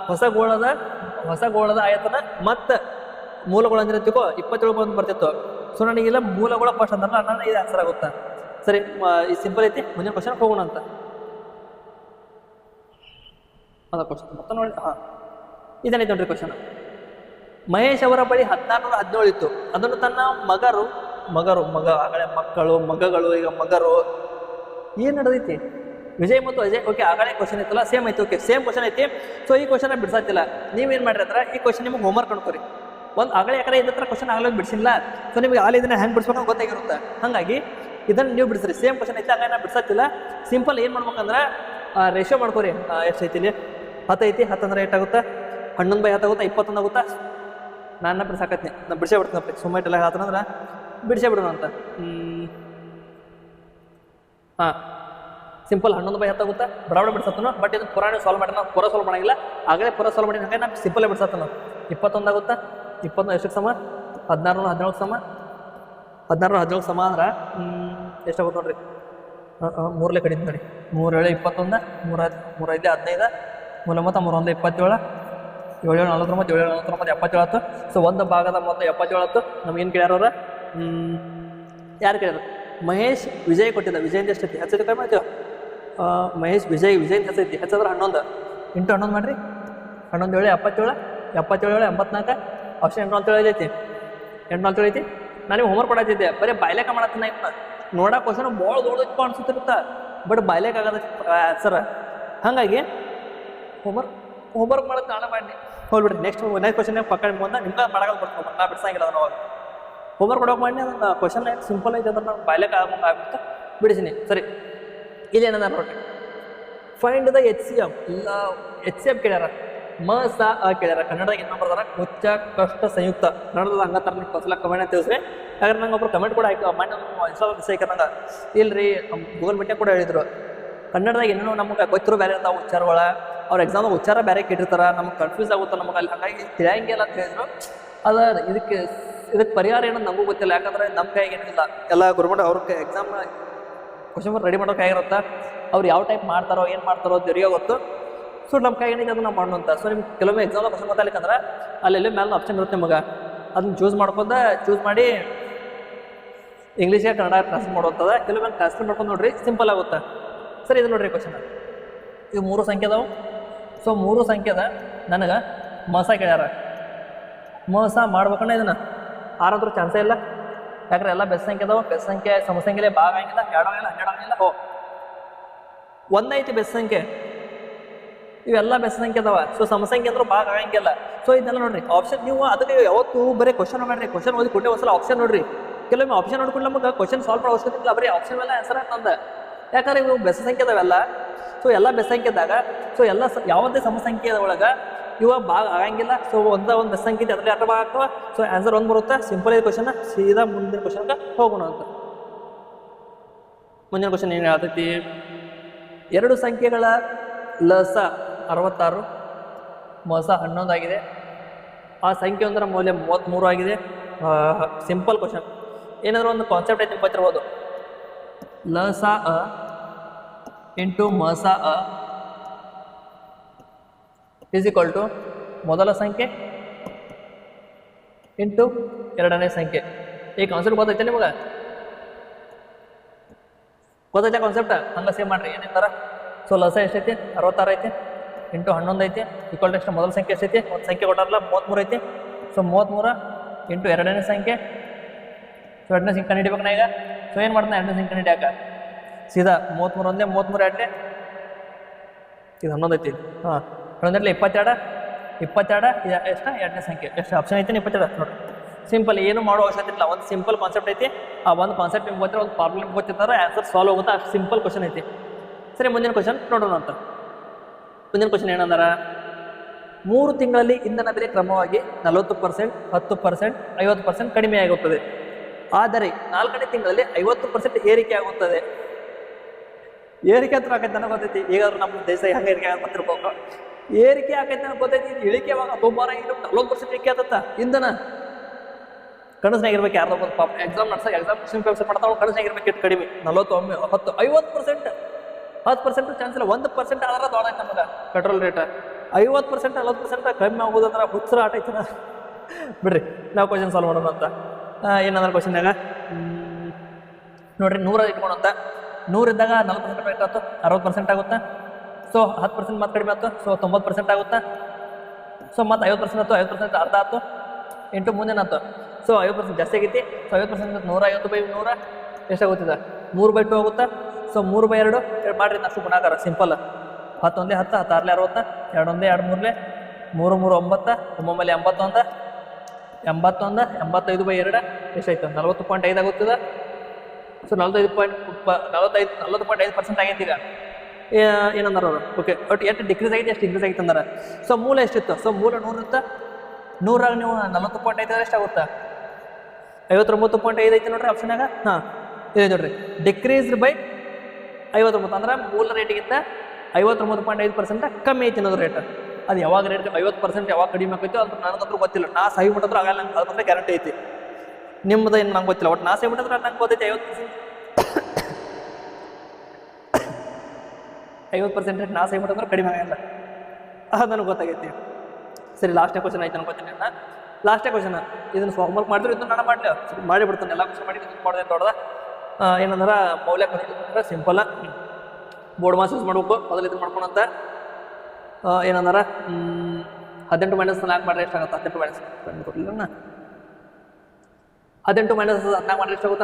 ಹೊಸ ಗೋಳದ ಆಯತನ ಮತ್ತು ಮೂಲಗಳು ಅಂದ್ರೆ ತಿಳ್ಕೊ 27 ಬಂದು ಬರ್ತಿತ್ತು. ಸೊ ನನಗಿಲ್ಲ ಮೂಲಗಳ ಫಸ್ಟ್ ಅಂದ್ರೆ ನಾನು ಇದು ಆನ್ಸರ್ ಆಗುತ್ತೆ. ಸರಿ, ಈ ಸಿಂಪಲ್ ಐತಿ. ಮುಂದಿನ ಕ್ವಶನ್ ಹೋಗೋಣ ಅಂತ. ಅದ ಕ್ವಶನ್ ಮತ್ತೆ ನೋಡಿ. ಇದೇನೈತೆ ನೋಡ್ರಿ ಕ್ವಶನ್. ಮಹೇಶ್ ಅವರ ಬಳಿ 1617 ಇತ್ತು. ಅದನ್ನು ತನ್ನ ಮಗಗಳು ಈಗ ಮಗರು ಏನು ನಡೆದೈತಿ. ವಿಜಯ್ ಮತ್ತು ಅಜಯ್. ಓಕೆ, ಆಗಲೇ ಕ್ವಶನ್ ಇತ್ತಲ್ಲ, ಸೇಮ್ ಐತಿ. ಓಕೆ, ಸೇಮ್ ಕ್ವಶನ್ ಐತಿ. ಸೊ ಈ ಕ್ವಶನ್ ಬಿಡ್ಸಾತಿಲ್ಲ. ನೀವೇನು ಮಾಡ್ರಿ ಅಂದ್ರೆ ಈ ಕ್ವಶನ್ ನಿಮ್ಗೆ ಹೋಮ್ವರ್ಕ್ ಅನ್ಕೋರಿ. ಒಂದು ಆಗಲೇ ಯಾಕಂದ್ರೆ ಇದ್ರ ಕ್ವಶನ್ ಆಗಲೇ ಬಿಡಿಸಿಲ್ಲ. ಸೊ ನಿಮಗೆ ಆಗಲೇ ಇದನ್ನ ಹೆಂಗೆ ಬಿಡಿಸ್ಬೇಕು ಗೊತ್ತಾಗಿರುತ್ತೆ. ಹಾಗಾಗಿ ಇದನ್ನು ನೀವು ಬಿಡಿಸ್ರಿ. ಸೇಮ್ ಕ್ವಶನ್ ಐತೆ, ಹಂಗಾಗಿ ನಾನು ಬಿಡ್ಸತ್ತಿಲ್ಲ. ಸಿಂಪಲ್ ಏನು ಮಾಡ್ಬೇಕಂದ್ರೆ ರೇಷಿಯೋ ಮಾಡ್ಕೋರಿ. ಎಷ್ಟು ಐತಿ ಇಲ್ಲಿ? 10 ಐತಿ. 10 ಅಂದ್ರೆ ಏಟಾಗುತ್ತೆ? 11/10 ಆಗುತ್ತಾ? 21 ಆಗುತ್ತಾ? ನಾನು ಬಿಡ್ಸಾಕತ್ನಿ, ನಾನು ಬಿಡಿಸೇ ಬಿಡ್ತೀನಿ. ಸುಮ್ಮನೆ ಎಲ್ಲ ಹಾತಂದ್ರೆ ಬಿಡಿಸೇ ಬಿಡೋಣ ಅಂತ. ಹಾಂ, ಸಿಂಪಲ್ 11/10 ಆಗುತ್ತಾ? ಬರಾಬರ ಬಿಡ್ಸತ್ತನು. ಬಟ್ ಇದು ಪುರಾಣ ಸಾಲ್ವ್ ಮಾಡಿ, ನಾವು ಪೂರ ಸಾಲ್ವ್ ಮಾಡಂಗಿಲ್ಲ. ಆಗಲೇ ಪೂರ ಸಾಲ್ವ್ ಮಾಡಿ, ಹಾಗೆ ನಾನು ಸಿಂಪಲ್ಲೇ ಬಿಡ್ಸತ್ತನು. 21 ಆಗುತ್ತಾ? 21 ಎಷ್ಟಕ್ಕೆ ಸಮ? 16 17 ಸಮ. 16 17 ಸಮ ಅಂದ್ರೆ ಎಷ್ಟಾಗುತ್ತೆ ನೋಡ್ರಿ? ಮೂರಲೇ ಕಡಿಮೆ ನೋಡಿ. 3 7 21, 3 5 15, 3 9 3 1 27, 7 49, 7 49 77 ಆಯ್ತು. ಸೊ ಒಂದು ಭಾಗದ ಮೊತ್ತ 77 ಆಯ್ತು. ನಮ್ಗೇನು ಕೇಳ್ಯಾರ? ಯಾರು ಕೇಳ್ಯಾರ? ಮಹೇಶ್ ವಿಜಯ್ ಕೊಟ್ಟಿದ್ದ. ವಿಜಯಿಂದ ಎಷ್ಟೈತಿ? ಹೆಚ್ಚೈತಿ ಕಡಿಮೆ ಆಯ್ತು? ಮಹೇಶ್ ವಿಜಯಿಂದ ಹೆಚ್ಚೈತಿ. ಹೆಚ್ಚಂದ್ರೆ 11 ಇಂಟು 11 ಮಾಡಿರಿ. 11 7 77, 77 7 84. ಆಪ್ಷನ್ 8 ಐತಿ. 8 ಐತಿ. ನಾನು ನಿಮ್ಗೆ ಹೋಮ್ವರ್ಕ್ ಕೊಡತ್ತಿದ್ದೆ, ಬರೀ ಬಾಯ್ಲೇಕ ಮಾಡತ್ತೀನಿ. ನೋಡೋ ಕ್ವಶನ್ ಭಾಳ ದೊಡ್ಡದಪ್ಪ ಅನ್ಸುತ್ತಿರುತ್ತಾ, ಬಟ್ ಬಾಯ್ಲೇಕ ಆಗದ ಆನ್ಸರ್. ಹಾಗಾಗಿ ಹೋಮ್ವರ್ಕ್ ಮಾಡೋದು ನಾಳೆ ಮಾಡಿ ಹೋಗ್ಬಿಡ್ರಿ. ನೆಕ್ಸ್ಟ್ ಕ್ವಶನ್ ಪಕ್ಕ ಬಂದ ನಿಮ್ಗೆ ಮಾಡಾಗ ಬರ್ತೀನಿ. ನಾ ಬಿಡ್ಸಂಗಿಲ್ಲ ಅದನ್ನ. ಅವಾಗ ಹೋಮ್ವರ್ಕ್ ಕೊಡೋಕೆ ಮಾಡಿ ಅದನ್ನು ಕ್ವಶನ್ ಸಿಂಪಲ್ ಐತೆ ಅಂದ್ರೆ ನಾನು ಬಾಯ್ಲೇಕ ಆಗಂಗೆ ಆಗ್ಬಿಟ್ಟು ಬಿಡಿಸಿನಿ. ಸರಿ, ಇಲ್ಲಿ ಏನಂದ ನೋಡ್ರಿ, ಫೈಂಡ್ ದ HCF. ಇಲ್ಲ HCF ಕೇಳ್ಯಾರ. ಸ ಕೇಳ್ಯಾರ. ಕನ್ನಡದಾಗ ಏನು ಬರ್ದಾರ? ಕುಚ್ಚ ಕಷ್ಟ ಸಂಯುಕ್ತ. ಕನ್ನಡದ ಹಂಗತ್ತಾರ. ನೀವು ಫಸಲ ಕಮೆಂಟ್ ಅಂತ ತಿಳಿಸ್ರಿ. ಯಾಕಂದ್ರೆ ನಂಗೆ ಒಬ್ರು ಕಮೆಂಟ್ ಕೂಡ ಆಯ್ತು ಮಾಡಿ ಇನ್ಸ್ಟಾಲ್ ಇಲ್ರಿ ಗೂಗಲ್ ಮೀಟ್ಯಾಗ ಕೂಡ ಹೇಳಿದ್ರು, ಕನ್ನಡದಾಗ ಏನೇನೋ ನಮಗೆ ಗೊತ್ತಿರೋ ಬೇರೆ ಇರ್ತಾವೆ ಉಚ್ಚಾರಗಳ. ಅವ್ರ ಎಕ್ಸಾಮ್ದಾಗ ಉಚ್ಚಾರ ಬೇರೆ ಕೇಳಿರ್ತಾರೆ, ನಮಗೆ ಕನ್ಫ್ಯೂಸ್ ಆಗುತ್ತೆ ನಮಗೆ ಅಲ್ಲಿ. ಹಾಗಾಗಿ ತಿಳಿಯಂಗಿಲ್ಲ ಅಂತ ಹೇಳಿದ್ರು. ಅದು ಇದಕ್ಕೆ ಪರಿಹಾರ ಏನೋ ನಮಗೂ ಗೊತ್ತಿಲ್ಲ. ಯಾಕಂದರೆ ನಮ್ಮ ಕೈಗೆ ಏನಿಲ್ಲ, ಎಲ್ಲ ಗೌರ್ಮೆಂಟ್ ಅವ್ರ ಎಕ್ಸಾಮ್ ಕ್ವಶನ್ ರೆಡಿ ಮಾಡೋ ಕೈಗಿರುತ್ತೆ. ಅವ್ರು ಯಾವ ಟೈಪ್ ಮಾಡ್ತಾರೋ ಏನು ಮಾಡ್ತಾರೋ ಅವ್ರಿಗೆ ಗೊತ್ತು. ಸೊ ನಮ್ಮ ಕೈ ಏನಿದೆ ಅದನ್ನು ನಾವು ಮಾಡೋಣ ಅಂತ. ಸೊ ನಿಮ್ಗೆ ಕೆಲವೊಮ್ಮೆ ಎಕ್ಸಾಮ್ದಾಗ ಕ್ವಶನ್ ಗೊತ್ತಾಗಲಿಕ್ಕಂದ್ರೆ ಅಲ್ಲೆಲ್ಲೇ ಮೇಲೆ ಆಪ್ಷನ್ ಇರುತ್ತೆ ನಿಮಗೆ, ಅದನ್ನ ಚೂಸ್ ಮಾಡಿ ಇಂಗ್ಲೀಷಿಗೆ ಕನ್ನಡ ಟ್ರಾನ್ಸ್ಲೇಟ್ ಮಾಡುವಂಥದ್ದು. ಕೆಲವೊಮ್ಮೆ ಟ್ರಾನ್ಸ್ಲೇಟ್ ಮಾಡ್ಕೊಂಡು ನೋಡ್ರಿ, ಸಿಂಪಲ್ ಆಗುತ್ತೆ. ಸರಿ, ಇದು ನೋಡ್ರಿ ಕ್ವಶನ್. ಇವು 3 ಸಂಖ್ಯೆ ಅದಾವೆ. ಸೊ 3 ಸಂಖ್ಯೆದ ನನಗೆ ಮಸ ಕೇಳ್ಯಾರ. ಮಸ ಮಾಡ್ಬೇಕಂದ್ರೆ ಇದನ್ನು ಆರಂದ್ರೂ ಚಾನ್ಸೇ ಇಲ್ಲ. ಯಾಕಂದ್ರೆ ಎಲ್ಲ ಬೆಸ್ಟ್ ಸಂಖ್ಯೆ ಅದಾವೆ. ಬೆಸ್ಟ್ ಸಂಖ್ಯೆ ಸಮಸಂಖ್ಯೆಲೆ ಭಾಗ ಆಗಿಲ್ಲ, 2 ಆಗಿಲ್ಲ, 12 ಆಗಿಲ್ಲ. 1 ಐತಿ ಬೆಸ್ಟ್ ಸಂಖ್ಯೆ. ಇವೆಲ್ಲ ಬೆಸ್ಟ್ ಸಂಖ್ಯೆ ಅದಾವ. ಸೊ ಸಮಸಂಖ್ಯೆ ಅಂದ್ರೂ ಭಾಗ ಆಗಂಗಿಲ್ಲ. ಸೊ ಇದೆಲ್ಲ ನೋಡ್ರಿ ಆಪ್ಷನ್. ನೀವು ಅದಕ್ಕೆ ಯಾವತ್ತು ಬರೀ ಕ್ವಶನ್ ಮಾಡ್ರಿ, ಕ್ವಶನ್ ಓದಿ ಕೊಟ್ಟೆ ಒಂದ್ಸಲ ಆಪ್ಷನ್ ನೋಡ್ರಿ. ಕೆಲವೊಮ್ಮೆ ಆಪ್ಷನ್ ನೋಡ್ಕೊಂಡು ನಮಗೆ ಕ್ವಶನ್ ಸಾಲ್ವ್ ಮಾಡೋ ಅವಶ್ಯಕತೆ ಇಲ್ಲ, ಬರೀ ಆಪ್ಷನ್ ಮೇಲೆ ಆನ್ಸರ್ ಆಗ್ತಂದ. ಯಾಕಂದ್ರೆ ಇವು ಬೆಸ್ಟ್ ಸಂಖ್ಯೆ ಅದಾವೆಲ್ಲ. ಸೊ ಎಲ್ಲ ಬೆಸ್ಟ್ ಸಂಖ್ಯೆ ಇದ್ದಾಗ ಸೊ ಎಲ್ಲ ಯಾವುದೇ ಸಮಸಂಖ್ಯೆದ ಒಳಗೆ ಇವ ಭಾಗ ಆಗಂಗಿಲ್ಲ. ಸೊ ಒಂದು ಬೆಸ್ಟ್ ಸಂಖ್ಯೆ ಇದೆ, ಅದರಲ್ಲಿ 2 ಭಾಗ ಆಗ್ತವೆ. ಸೊ ಆನ್ಸರ್ 1 ಬರುತ್ತೆ. ಸಿಂಪಲ್ ಇದೆ ಕ್ವಶನ್. ಸೀದಾ ಮುಂದಿನ ಕ್ವಶನ್ಗೆ ಹೋಗೋಣ ಅಂತ. ಮುಂದಿನ ಕ್ವಶನ್ ಏನು ಹೇಳ್ತೈತಿ? 2 ಸಂಖ್ಯೆಗಳ ಲಸ 66, ಮಸ 11 ಆಗಿದೆ. ಆ ಸಂಖ್ಯೆ ಒಂದರ ಮೌಲ್ಯ 33 ಆಗಿದೆ. Simple question. ಏನಾದರೂ ಒಂದು ಕಾನ್ಸೆಪ್ಟ್ ಐತೆ ಗೊತ್ತಿರ್ಬೋದು. ಲಸ ಇಂಟು ಮಸ ಇಸ್ ಈಕ್ವಲ್ ಟು ಮೊದಲ ಸಂಖ್ಯೆ ಇಂಟು ಎರಡನೇ ಸಂಖ್ಯೆ. ಈ ಕಾನ್ಸೆಪ್ಟ್ ಗೊತ್ತೈತೆ ನಿಮಗೆ? ಗೊತ್ತೈತೆ ಕಾನ್ಸೆಪ್ಟ್? ಹಂಗೆ ಸೇವ್ ಮಾಡ್ರಿ. ಏನಿರ್ತಾರ? ಸೊ ಲಸ ಎಷ್ಟೈತಿ? 66 ಐತಿ. ಇಂಟು 11 ಐತಿ. ಈಕ್ವಲ್ ಟು ಎಷ್ಟು? ಮೊದಲ ಸಂಖ್ಯೆ ಎಷ್ಟೈತಿ? ಒಂದು ಸಂಖ್ಯೆ ಕೊಟ್ಟಾರಲ್ಲ 33 ಐತಿ. ಸೊ 33 ಇಂಟು ಎರಡನೇ ಸಂಖ್ಯೆ. ಸೊ ಎರಡನೇ ಸಂಖ್ಯೆ ಕಂಡು ನಾ ಈಗ. ಸೊ ಏನು ಮಾಡ್ತಾನೆ? ಎರಡನೇ ಸಂಖ್ಯೆ ಹಿಡಿಯಾಕ ಸೀದಾ 33 ಒಂದೇ, 33 ಎರಡನೇ, ಇದು 11 ಐತಿ. ಹಾಂ, 11 22, 22 ಎಷ್ಟು? ಎರಡನೇ ಸಂಖ್ಯೆ. ಎಷ್ಟು ಆಪ್ಷನ್ ಐತಿ? 22 ನೋಡಿರಿ. ಸಿಂಪಲ್, ಏನು ಮಾಡೋ ಅವಶ್ಯಕತೆ ಇಲ್ಲ. ಒಂದು ಸಿಂಪಲ್ ಕಾನ್ಸೆಪ್ಟ್ ಐತಿ. ಆ ಒಂದು ಕಾನ್ಸೆಪ್ಟ್ ನಿಮ್ಗೆ ಗೊತ್ತಿರೋ, ಒಂದು ಪ್ರಾಬ್ಲಮ್ ಗೊತ್ತಿರ್ತಾರೆ, ಆನ್ಸರ್ ಸಾಲ್ವ್ ಆಗುತ್ತೆ. ಅಷ್ಟು ಸಿಂಪಲ್ ಕ್ವಶನ್ ಐತಿ. ಸರಿ, ಮುಂದಿನ ಕ್ವಶನ್ ನೋಡೋಣ ಅಂತ. ಮುಂದಿನ ಕ್ವಶನ್ ಏನಂದ್ರೆ, 3 ತಿಂಗಳಲ್ಲಿ ಇಂಧನ ಬೆಲೆ ಕ್ರಮವಾಗಿ 40%, 10%, 50% ಕಡಿಮೆ ಆಗುತ್ತದೆ. ಆದರೆ 4ನೇ ತಿಂಗಳಲ್ಲಿ 50% ಏರಿಕೆ ಆಗುತ್ತದೆ. ಏರಿಕೆ ಹತ್ರ ಆಕೈತೆ ನನಗೆ ಗೊತ್ತೈತಿ. ಈಗ ನಮ್ಮ ದೇಶ ಹೆಂಗೆ ಏರಿಕೆ ಆಗ್ತಿರ್ಬೇಕು. ಏರಿಕೆ ಆಕೈತೆ ನನಗೆ ಗೊತ್ತೈತಿ. ಇಳಿಕೆ ಯಾವಾಗ? ಒಬ್ಬರ 40% ಏರಿಕೆ ಆಗುತ್ತಾ ಇಂಧನ? ಕನಸಿನಾಗಿರ್ಬೇಕು ಯಾರ್ದೋ ಒಂದು ಪಾಪ ಎಕ್ಸಾಮ್ ಕ್ವಶನ್ ಪೇಪರ್ ಮಾಡ್ತಾವೆ. ಕನಸಿನಾಗಿರ್ಬೇಕು. ಇಟ್ಟು ಕಡಿಮೆ 40, 10, 50%. 10% ಚಾನ್ಸ್ ಇಲ್ಲ. 1% ಆದ್ರೆ ದೊಡ್ಡೈತೆ ನಮಗೆ ಪೆಟ್ರೋಲ್ ರೇಟ್. 50%, 40% ಕಡಿಮೆ ಆಗೋದಂದ್ರೆ ಹುಚ್ಚರ ಆಟ ಐತೆ. ಬಿಡ್ರಿ, ನಾವು ಕ್ವಶನ್ ಸಾಲ್ವ್ ಮಾಡೋಣ ಅಂತ. ಏನಂದ್ರೆ ಕ್ವಶನ್ಯಾಗ ನೋಡ್ರಿ, 100 ಇಟ್ಕೊಂಡು ಅಂತ. 100 ಇದ್ದಾಗ 40% ಬೇಕಾಯ್ತು, 60% ಆಗುತ್ತಾ. ಸೊ 10% ಮತ್ತೆ ಕಡಿಮೆ ಆಯ್ತು. ಸೊ 90% ಆಗುತ್ತಾ. ಸೊ ಮತ್ತೆ 50% ಆಯ್ತು. 50% ಅರ್ಧ ಆಯ್ತು. ಇಂಟು ಮುಂದೇನಾಯ್ತು. ಸೊ 50% ಜಾಸ್ತಿ ಆಗೈತಿ. ಸೊ 50% 150/100 ಎಷ್ಟಾಗುತ್ತಿದೆ? 3/2 ಆಗುತ್ತಾ. ಸೊ 3/2 ಮಾಡಿರಿ. ಅಷ್ಟು ಗುಣಾಕಾರ ಸಿಂಪಲ್. 10 ಒಂದೇ 10, 10 6 60, 2 ಒಂದೇ 2 3 3 3 9, 9 81, 85/2 ಎಷ್ಟಾಯ್ತು? 40.5 ಆಗುತ್ತದೆ. ಸೊ 40.5% ಆಗೈತಿ ಈಗ. ಏನಂದಾರ ಅವರು? ಓಕೆ, ಒಟ್ಟು ಎಷ್ಟು ಡಿಕ್ರೀಸ್ ಆಗೈತಿ ಎಷ್ಟು ಇನ್ಕ್ರೀಸ್ ಆಗೈತೆ ಅಂದಾರ. ಸೊ ಮೂಲ ಎಷ್ಟಿತ್ತು? ಸೊ ಮೂಲ 100 ಇರುತ್ತೆ. 100ರಾಗ ನೀವು 40.5 ಎಷ್ಟಾಗುತ್ತೆ? 59.5 ಐತಿ ನೋಡ್ರಿ ಆಪ್ಷನಾಗ. ಹಾಂ, ಇದೆ ನೋಡ್ರಿ, ಡಿಕ್ರೀಸ್ಡ್ ಬೈ 59 ಅಂದ್ರೆ ಮೂಲ ರೇಟಿಗಿಂತ 59.5% ಕಮ್ಮಿ ಐತಿ ಅನ್ನೋದು ರೇಟ್. ಅದು ಯಾವಾಗ ರೇಟ್ 50% ಯಾವಾಗ ಕಡಿಮೆ ಆಕೈತಿ ಅದು ನನಗಂತೂ ಗೊತ್ತಿಲ್ಲ. ನಾ ಸಹಿ ಬಿಟ್ಟಿದ್ರು ಆಗಲ್ಲ, ನಂಗೆ ಅದ್ರ ಬಗ್ಗೆ ಗ್ಯಾರಂಟಿ ಐತಿ. ನಿಮ್ಮದು ಏನು ನಂಗೆ ಗೊತ್ತಿಲ್ಲ, ಒಟ್ಟು ನಾ ಸಹಿ ಬಿಟ್ಟಿದ್ರೆ ನಂಗೆ ಗೊತ್ತೈತಿ 50% ರೇಟ್ ನಾ ಸಹಿ ಬಿಟ್ಟಿದ್ರೆ ಕಡಿಮೆ ಆಗಲ್ಲ, ಅದು ನನಗೆ ಗೊತ್ತಾಗೈತಿ. ಸರಿ, ಲಾಸ್ಟೇ ಕ್ವಶನ್ ಆಯ್ತು ಅನ್ಕೋತೀನಿ ನಾನು. ಲಾಸ್ಟೇ ಕ್ವಶನ್, ಇದನ್ನು ಹೋಮ್ವರ್ಕ್ ಮಾಡಿದ್ರು ಇದನ್ನು ನಾನು ಮಾಡಿಬಿಡ್ತಾನೆ. ಎಲ್ಲ ಕ್ವಶನ್ ಮಾಡಿ ಇದನ್ನು ಮಾಡಿದೆ ದೊಡ್ಡದ. ಏನಂದ್ರೆ ಮೌಲ್ಯ ಕಂಡುಹಿಡಿದ್ರೆ ಸಿಂಪಲ್, ಬೋರ್ಡ್ ಮಾಸ್ ಯೂಸ್ ಮಾಡ್ಬೇಕು. ಮೊದಲು ಇದನ್ನು ಮಾಡ್ಕೊಳಂತ ಏನಂದ್ರೆ 18 - 4 ಮಾಡಿದ್ರೆ ಎಷ್ಟಾಗುತ್ತೆ? 18 - 14 ಮಾಡಿದ್ರೆ ಎಷ್ಟಾಗುತ್ತೆ?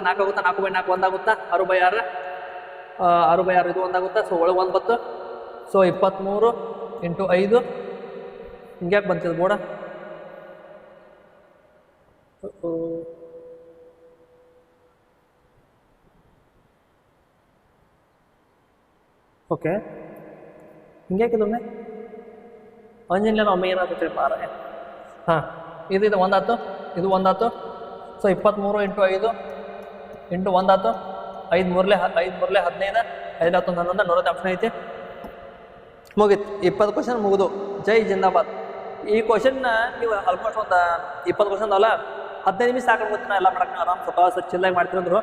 4 ಆಗುತ್ತೆ. 4/4 ಒಂದಾಗುತ್ತಾ? 6/6 6/6 ಇದು ಒಂದಾಗುತ್ತಾ? ಸೊ ಒಳಗೆ 1 ಬತ್ತು. ಸೊ 23 × 5 ಹಿಂಗ್ಯಾಕೆ ಬಂತಿದ್ದು ಬೋರ್ಡ? ಓಕೆ, ಹಿಂಗ್ಯಾಕಿದೊಮ್ಮೆ ಅಂಜನ್ಲ ಒಮ್ಮೆ ಏನಾಗುತ್ತೆ ಮಾರ. ಹಾಂ, ಇದು ಒಂದಾಯ್ತು, ಇದು ಒಂದಾಯ್ತು. ಸೊ 23 × 5 × 1 ಆಯ್ತು. 5 3 15 5 10 11 100 ಆಪ್ಷನ್ ಐತಿ. ಮುಗೀತು, 20 ಕ್ವಶನ್ ಮುಗಿದು. ಜೈ ಜಿಂದಾಬಾದ್. ಈ ಕ್ವಶನ್ನ ನೀವು ಆಲ್ಮೋಸ್ಟ್ ಒಂದು 20 ಕ್ವಶನ್ ಅಲ್ಲ, 15 ನಿಮಿಷ ಸಾಕು ಗೊತ್ತಿನ ಎಲ್ಲ ಮಾಡಕ್ಕೆ. ನೀವು ಆರಾಮ್ ಸ್ವಲ್ಪ ಚಿಲ್ಲಾಗಿ ಮಾಡ್ತಿರಂದ್ರು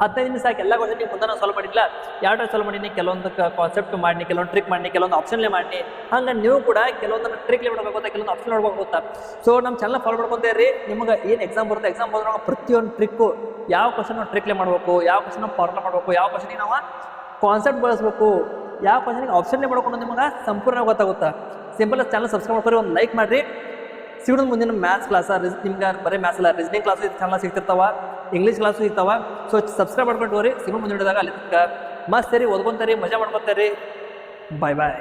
15 ನಿಮಿಷ ಸಾಕು. ಎಲ್ಲ ಕ್ವಶನ್ ನೀವು ಮುಂದೆ ಸಾಲ್ವ್ ಮಾಡಿಲ್ಲ, ಎರಡು ಸಾಲ್ವ್ ಮಾಡೀನಿ. ಕೆಲವೊಂದು ಕಾನ್ಸೆಪ್ಟ್ ಮಾಡಿ, ಕೆಲವೊಂದು ಟ್ರಿಕ್ ಮಾಡಿ, ಕೆಲವೊಂದು ಆಪ್ಷನ್ಲೇ ಮಾಡಿ. ಹಂಗೆ ನೀವು ಕೂಡ ಕೆಲವೊಂದನ್ನು ಟ್ರಿಕ್ಲಿ ಮಾಡ್ಬೇಕಾಗುತ್ತೆ, ಕೆಲವೊಂದು ಆಪ್ಷನ್ ನೋಡ್ಬೇಕಾಗುತ್ತಾ. ಸೊ ನಮ್ಮ ಚಾನಲ್ ಫಾಲೋ ಮಾಡ್ಕೊತೀರಿ. ನಿಮಗೆ ಏನು ಎಕ್ಸಾಮ್ ಬರುತ್ತೆ, ಎಕ್ಸಾಮ್ ಬಂದಾಗ ಪ್ರತಿಯೊಂದು ಟ್ರಿಕ್ಕು, ಯಾವ ಕ್ವಶನ್ ಟ್ರಿಕ್ಲಿ ಮಾಡಬೇಕು, ಯಾವ ಕ್ವಶನ್ ಫಾರ್ಮುಲಾ ಮಾಡಬೇಕು, ಯಾವ ಕ್ವಶನಿಗೆ ನಾವು ಕಾನ್ಸೆಪ್ಟ್ ಬಳಸಬೇಕು, ಯಾವ ಕ್ವಶನಿಗೆ ಆಪ್ಷನ್ನೇ ಮಾಡ್ಕೊಂಡು ನಿಮಗೆ ಸಂಪೂರ್ಣ ಗೊತ್ತಾಗುತ್ತಾ. ಸಿಂಪಲ್ ಚಾನಲ್ ಸಬ್ಸ್ಕ್ರೈಬ್ ಮಾಡ್ಕೊರಿ, ಒಂದು ಲೈಕ್ ಮಾಡಿರಿ. ಸಿಗೋದು ಮುಂದಿನ ಮ್ಯಾಥ್ಸ್ ಕ್ಲಾಸ, ನಿಮ್ಗೆ ಬರೀ ಮ್ಯಾಥ್ಸ್ ಅಲ್ಲ, ರೀಸನಿಂಗ್ ಕ್ಲಾಸು ಚಾನಲ್ ಸಿಗ್ತಿರ್ತಾವ, ಇಂಗ್ಲೀಷ್ ಕ್ಲಾಸು ಸಿಗ್ತಾವ. ಸೊ ಸಬ್ಸ್ಕ್ರೈಬ್ ಮಾಡ್ಕೊಂಡು ಹೋಗ್ರಿ. ಸಿಗೋದು ಮುಂದಿನ ಹಿಡಿದಾಗ ಅಲ್ಲಿ ಮಸ್ತ್ ಸರಿ ಓದ್ಕೊತಾರಿ, ಮಜಾ ಮಾಡ್ಕೊತಾರಿ. ಬಾಯ್ ಬಾಯ್.